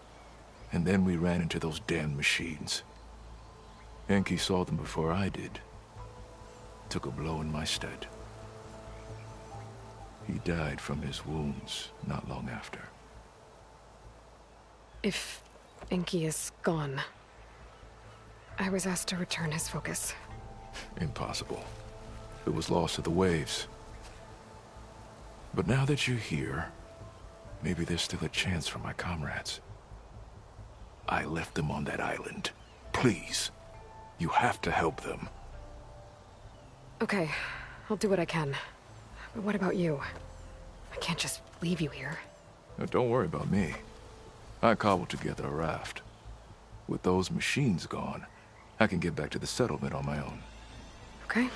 And then we ran into those damned machines. Enki saw them before I did. Took a blow in my stead. He died from his wounds not long after. If Enki is gone, I was asked to return his focus. Impossible. It was lost to the waves. But now that you're here, maybe there's still a chance for my comrades. I left them on that island. Please, you have to help them. Okay, I'll do what I can. But what about you? I can't just leave you here. Now, don't worry about me. I cobbled together a raft. With those machines gone, I can get back to the settlement on my own. Okay.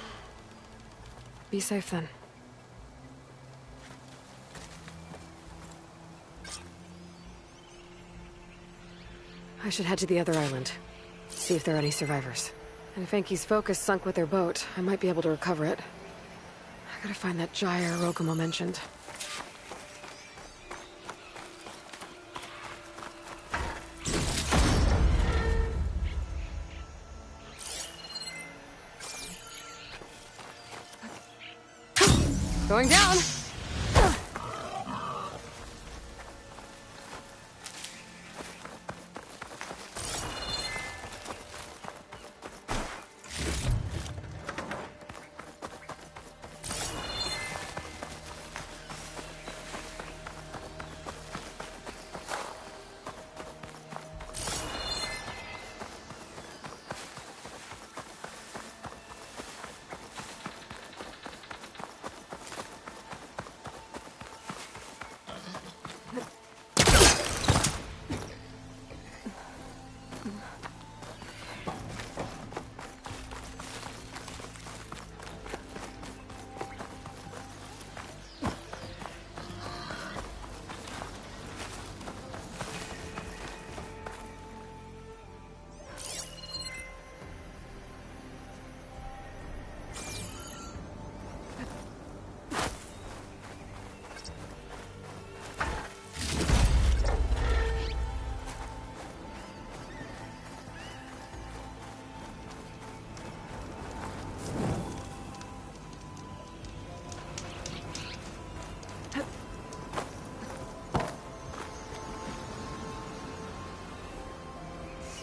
Be safe then. I should head to the other island. See if there are any survivors. And if Enki's focus sunk with their boat, I might be able to recover it. I gotta find that gyre Rokomo mentioned. Going down!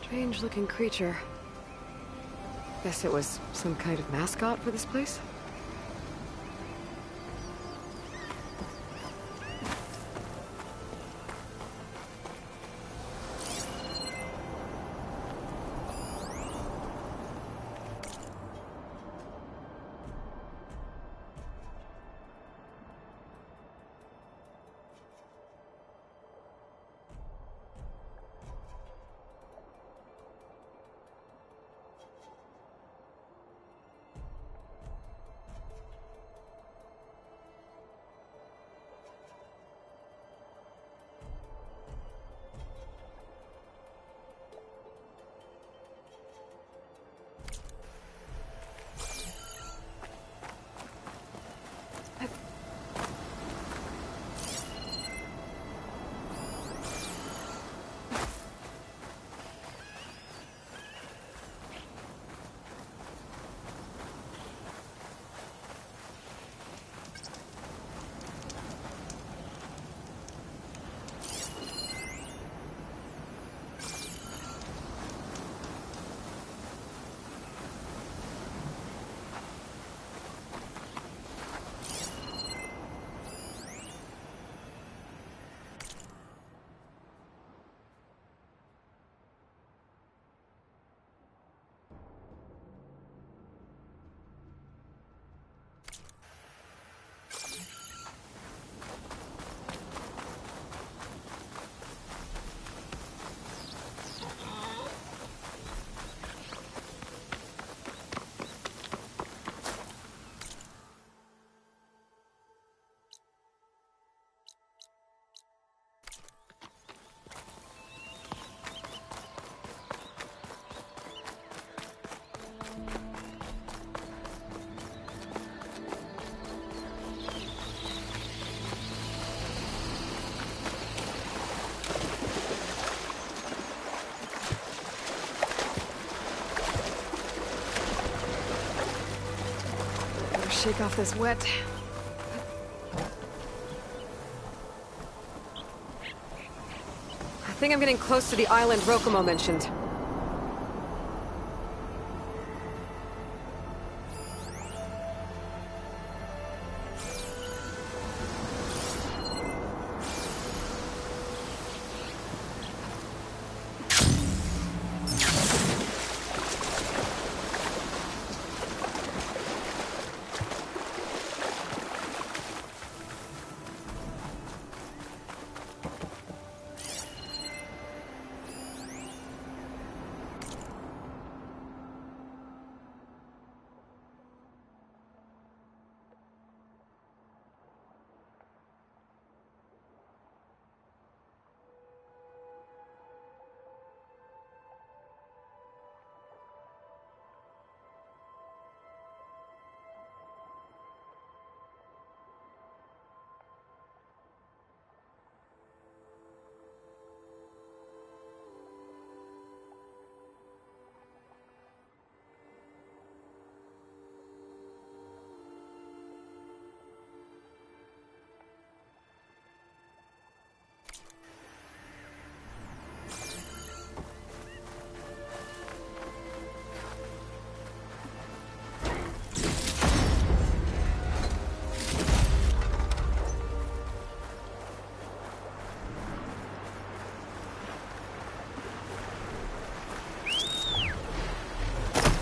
Strange-looking creature. Guess it was some kind of mascot for this place? Shake off this wet. I think I'm getting close to the island Rokumo mentioned.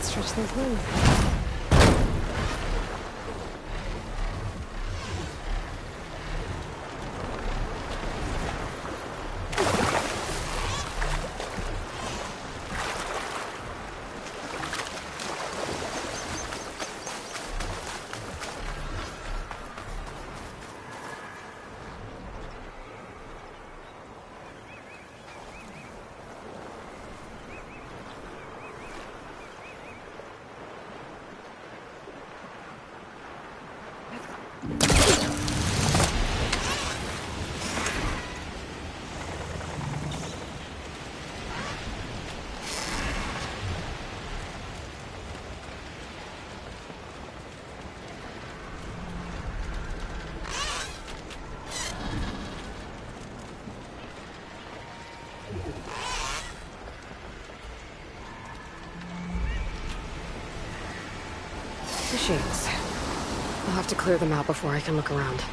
Stretch those wings. The shades. I'll have to clear them out before I can look around.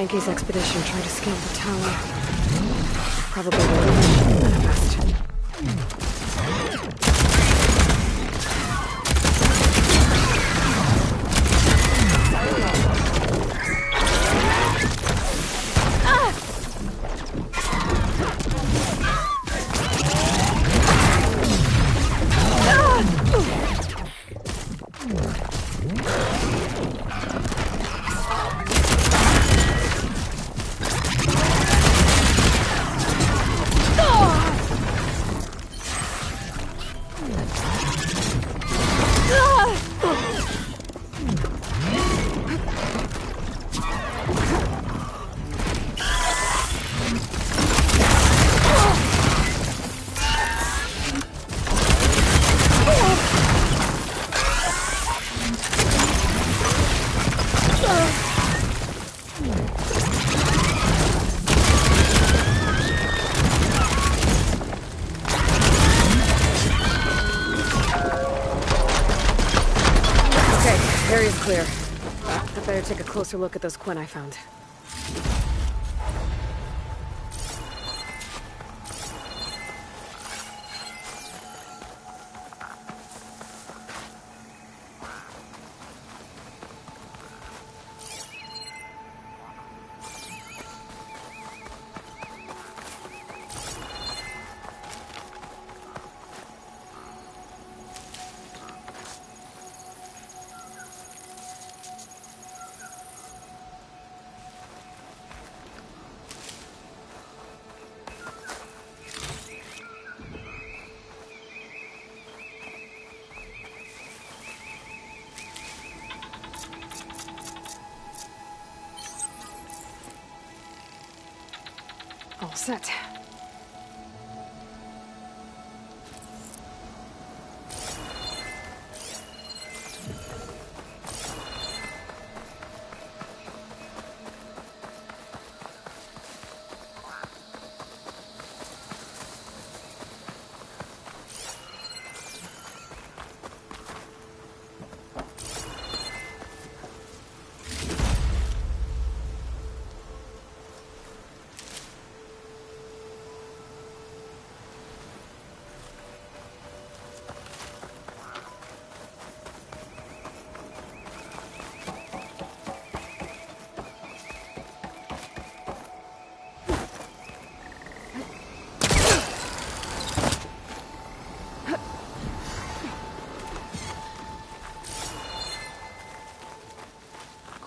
Enki's expedition tried to scale the tower. Probably the manifest. Area's clear. I better take a closer look at those Quen I found. All set.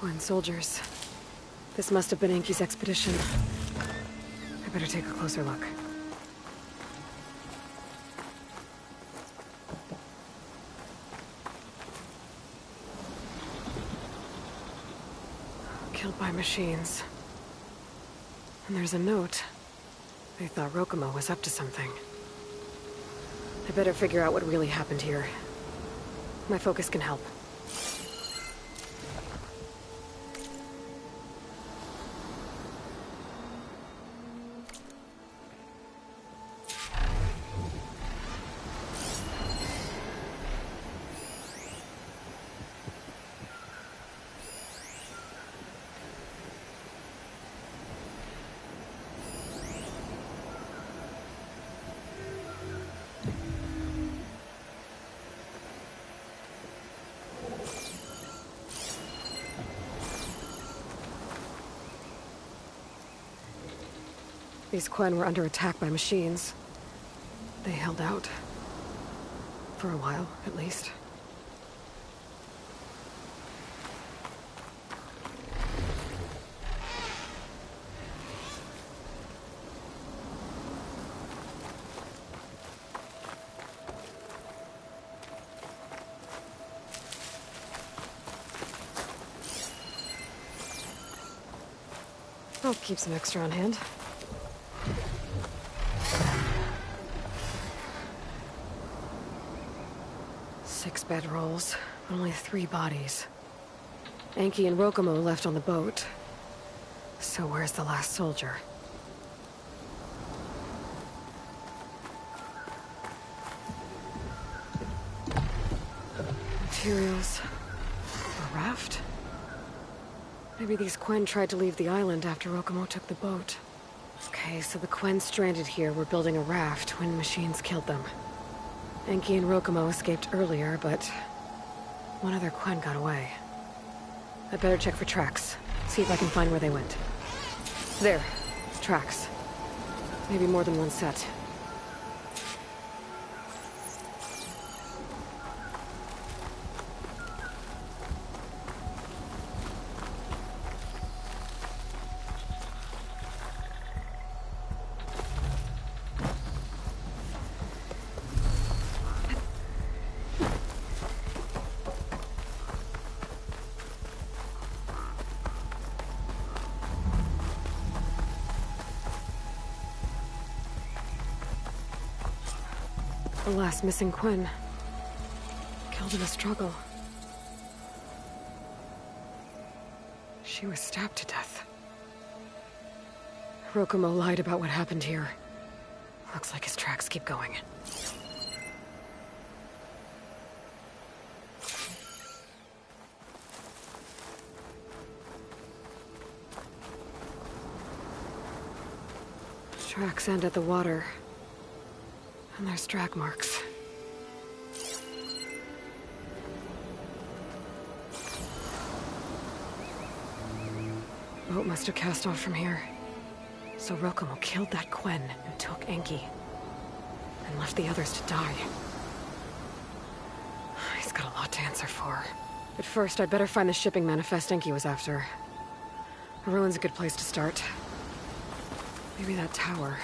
Quen soldiers. This must have been Enki's expedition. I better take a closer look. Killed by machines. And there's a note. They thought Rokumo was up to something. I better figure out what really happened here. My focus can help. These Quen were under attack by machines. They held out. For a while, at least. I'll keep some extra on hand. 6 bedrolls, only 3 bodies. Enki and Rokumo left on the boat. So where's the last soldier? Materials. A raft? Maybe these Quen tried to leave the island after Rokomo took the boat. Okay, so the Quen stranded here were building a raft when machines killed them. Enki and Rokomo escaped earlier, but one other Quen got away. I'd better check for tracks. See if I can find where they went. There. Tracks. Maybe more than one set. The last missing Quen. Killed in a struggle. She was stabbed to death. Rokomo lied about what happened here. Looks like his tracks keep going. Tracks end at the water. And there's drag marks. Boat must have cast off from here. So Rokomo killed that Quen and took Enki. And left the others to die. He's got a lot to answer for. But first, I'd better find the shipping manifest Enki was after. A ruin's a good place to start. Maybe that tower.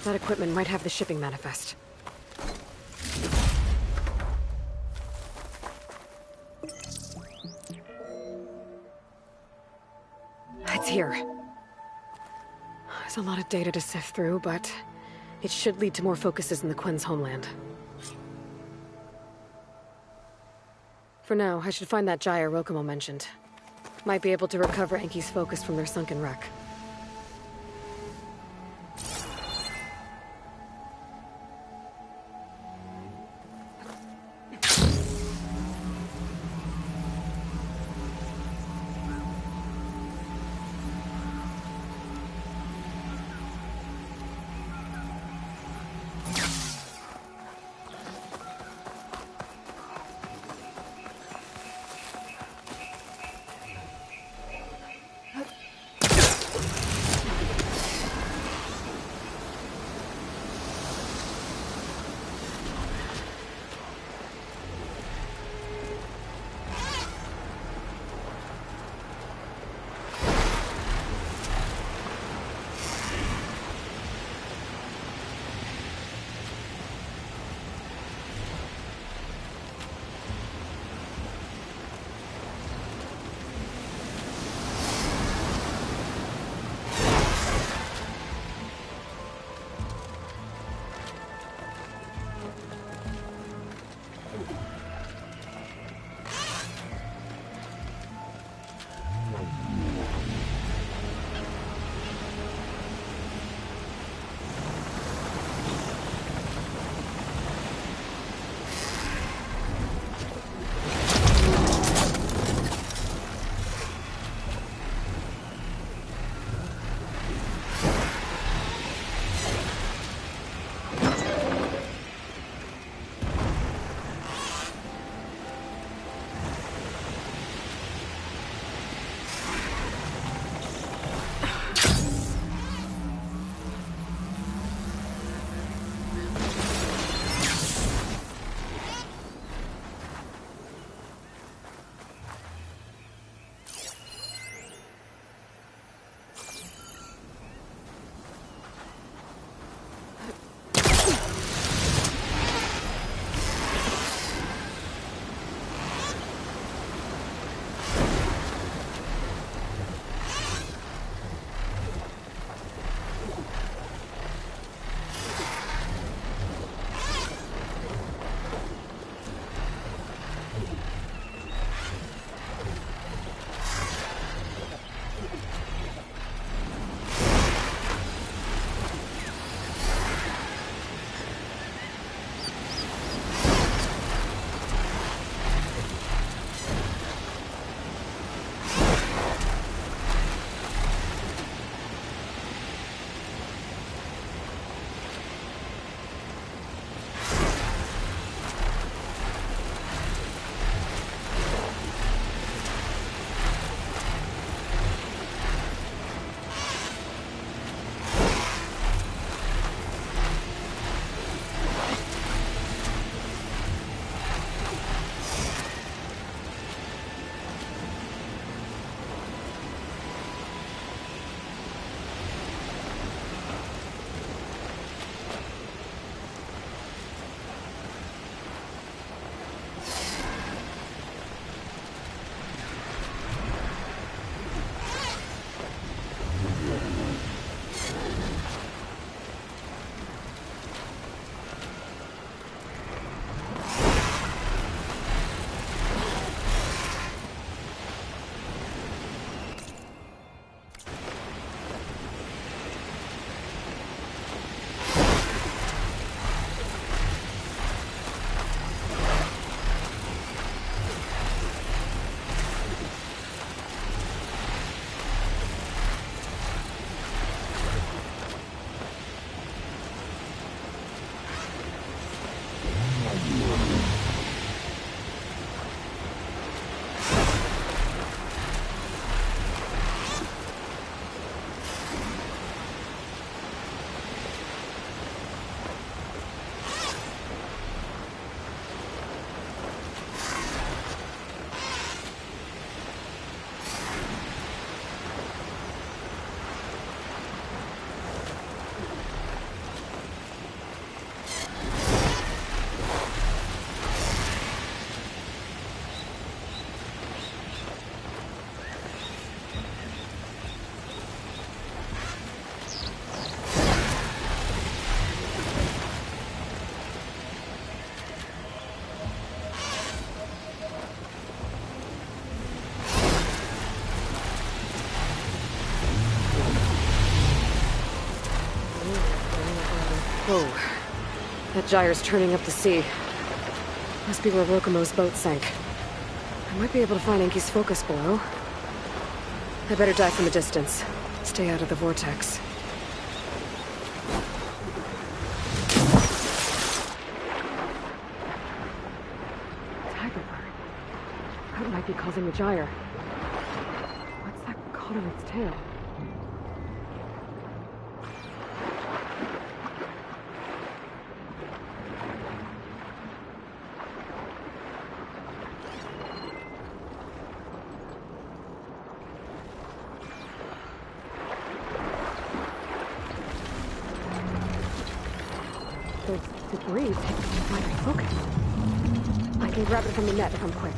That equipment might have the shipping manifest. It's here. There's a lot of data to sift through, but it should lead to more focuses in the Quen's homeland. For now, I should find that gyre Rokomo mentioned. Might be able to recover Enki's focus from their sunken wreck. Whoa. That gyre's turning up the sea. Must be where Rokomo's boat sank. I might be able to find Enki's focus below. I better dive from a distance. Stay out of the vortex. Tiger bird. That might be causing the gyre. What's that caught on its tail? There's debris taking my focus. I can grab it from the net if I'm quick.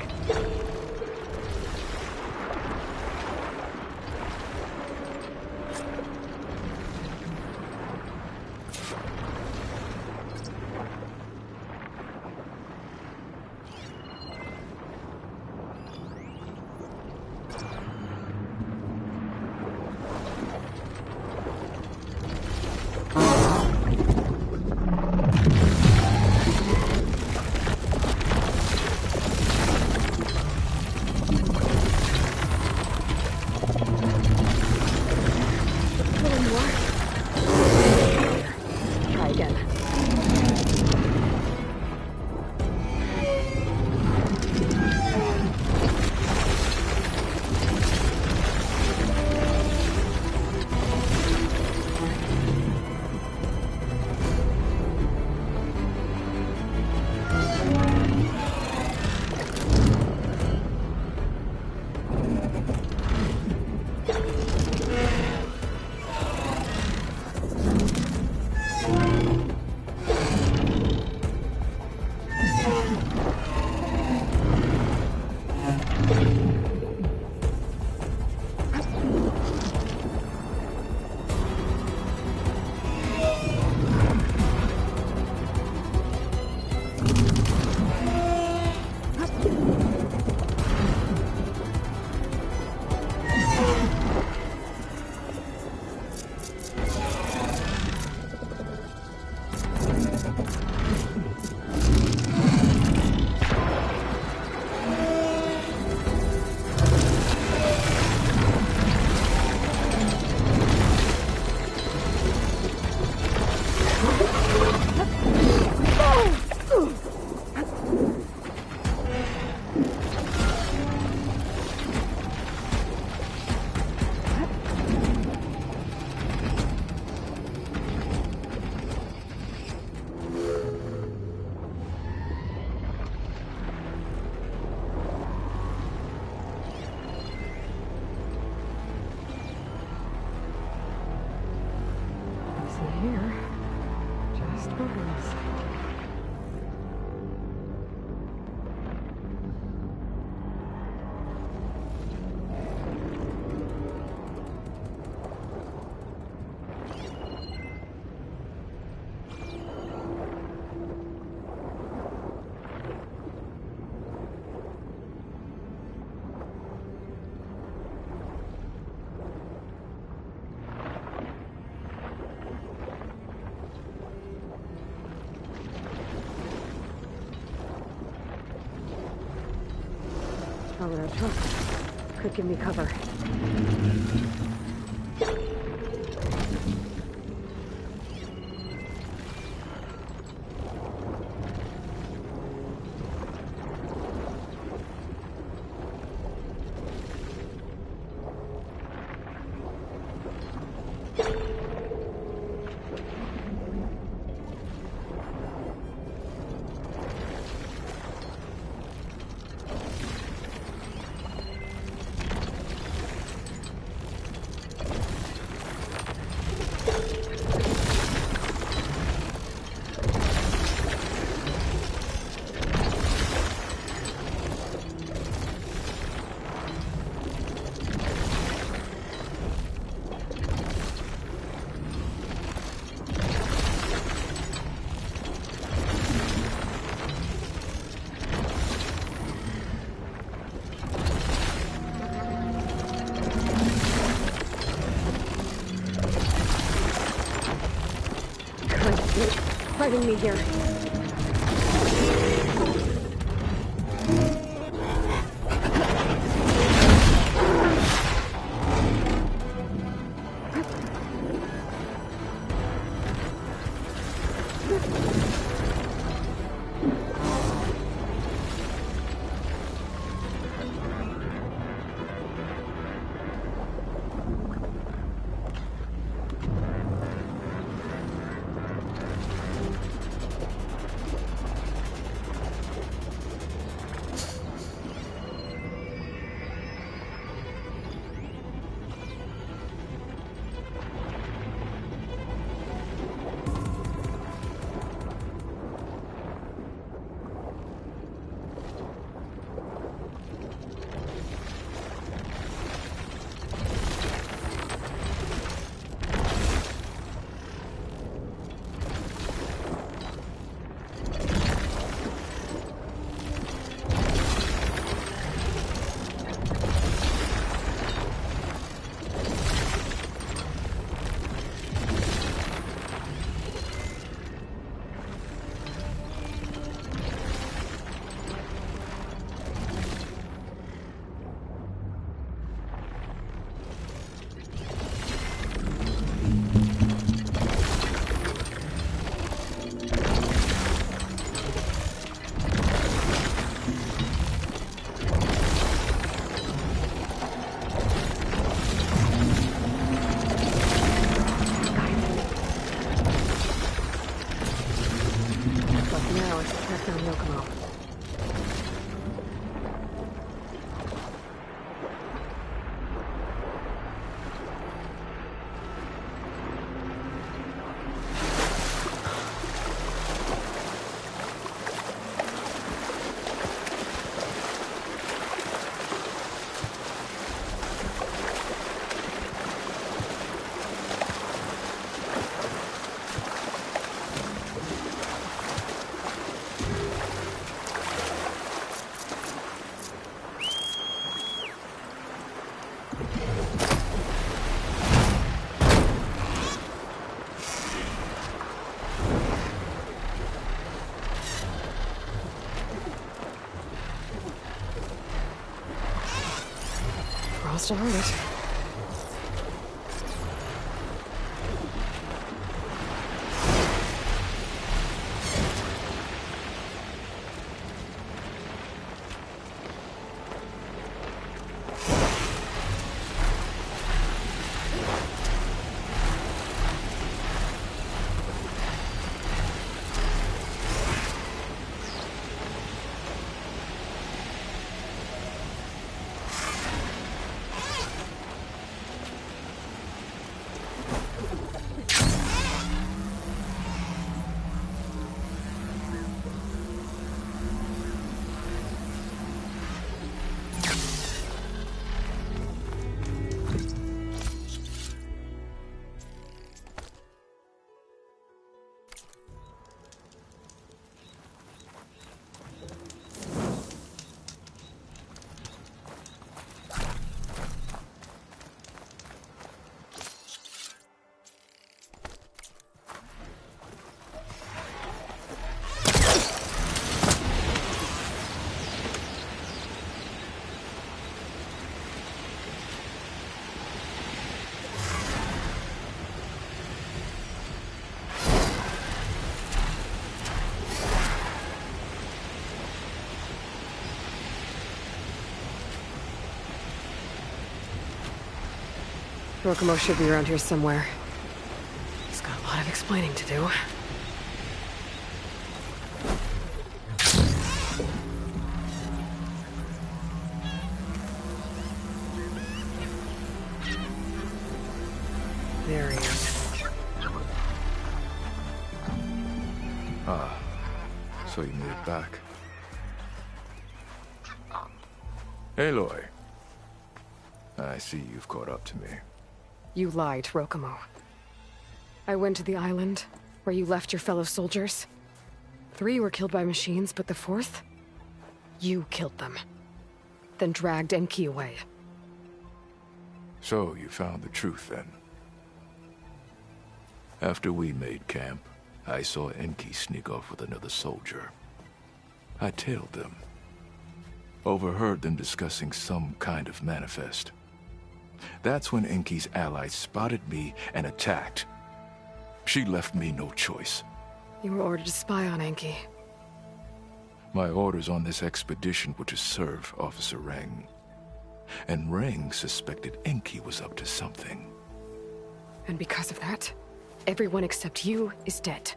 Here. Just bubbles. Over that truck. Could give me cover. letting me here. Crossed it. Rokomo should be around here somewhere. He's got a lot of explaining to do. There he is. Ah, so you made it back. Aloy. I see you've caught up to me. You lied, Rokomo. I went to the island, where you left your fellow soldiers. 3 were killed by machines, but the 4th? You killed them. Then dragged Enki away. So you found the truth then? After we made camp, I saw Enki sneak off with another soldier. I tailed them. Overheard them discussing some kind of manifest. That's when Enki's allies spotted me and attacked. She left me no choice. You were ordered to spy on Enki. My orders on this expedition were to serve Officer Reng. And Reng suspected Enki was up to something. And because of that, everyone except you is dead.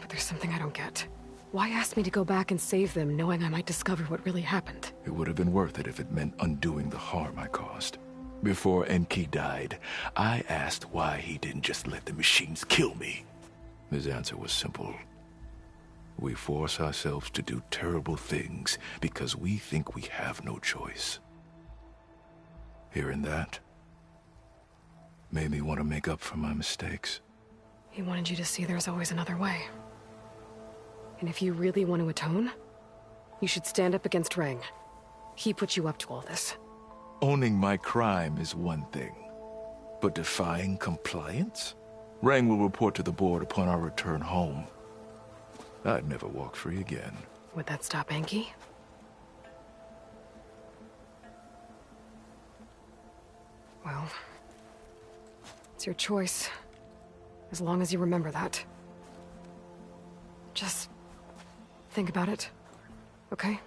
But there's something I don't get. Why ask me to go back and save them, knowing I might discover what really happened? It would have been worth it if it meant undoing the harm I caused. Before Enki died, I asked why he didn't just let the machines kill me. His answer was simple. We force ourselves to do terrible things because we think we have no choice. Hearing that made me want to make up for my mistakes. He wanted you to see there's always another way. And if you really want to atone, you should stand up against Reng. He put you up to all this. Owning my crime is one thing, but defying compliance? Reng will report to the board upon our return home. I'd never walk free again. Would that stop Enki? Well, it's your choice. As long as you remember that. Just think about it, okay?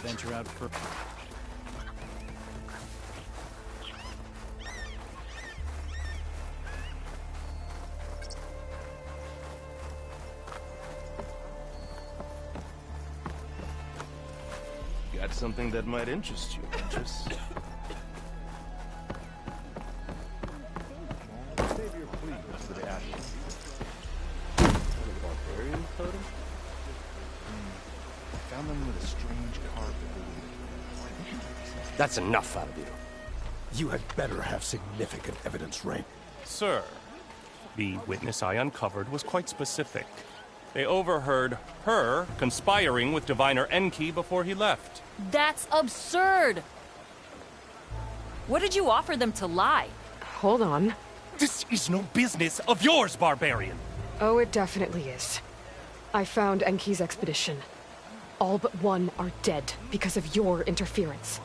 Venture out for... Got something that might interest you, Ventress. Save your pleas for the ashes. Barbarian totem? Found them with a strange carving. That's enough out of you. You had better have significant evidence, Reng. Sir, the witness I uncovered was quite specific. They overheard her conspiring with Diviner Enki before he left. That's absurd! What did you offer them to lie? Hold on. This is no business of yours, barbarian! Oh, it definitely is. I found Enki's expedition. All but one are dead because of your interference.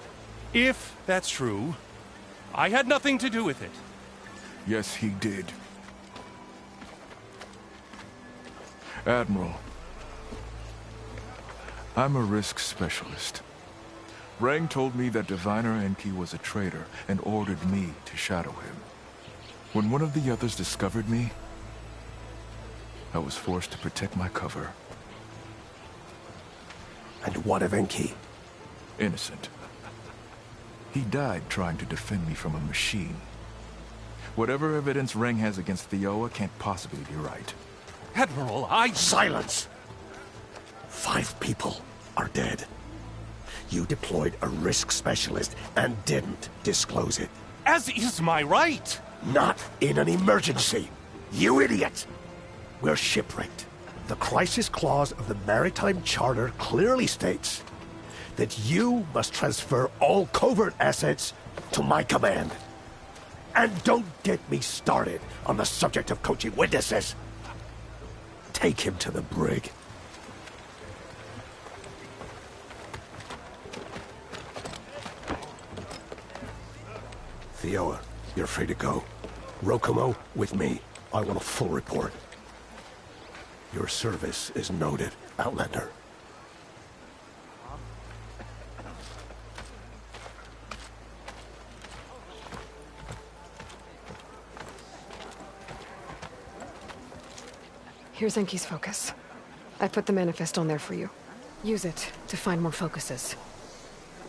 If that's true, I had nothing to do with it. Yes, he did. Admiral, I'm a risk specialist. Reng told me that Diviner Enki was a traitor and ordered me to shadow him. When one of the others discovered me, I was forced to protect my cover. And what of Enki? Innocent. He died trying to defend me from a machine. Whatever evidence Reng has against Theoa can't possibly be right. Admiral, Silence! 5 people are dead. You deployed a risk specialist and didn't disclose it. As is my right! Not in an emergency! You idiot! We're shipwrecked. The crisis clause of the Maritime Charter clearly states that you must transfer all covert assets to my command. And don't get me started on the subject of coaching witnesses. Take him to the brig. Theoa, you're free to go. Rokomo, with me. I want a full report. Your service is noted, Outlander. Here's Enki's focus. I put the manifest on there for you. Use it to find more focuses.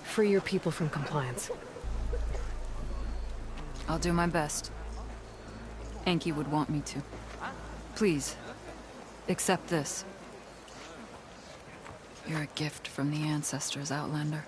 Free your people from compliance. I'll do my best. Enki would want me to. Please, accept this. You're a gift from the ancestors, Outlander.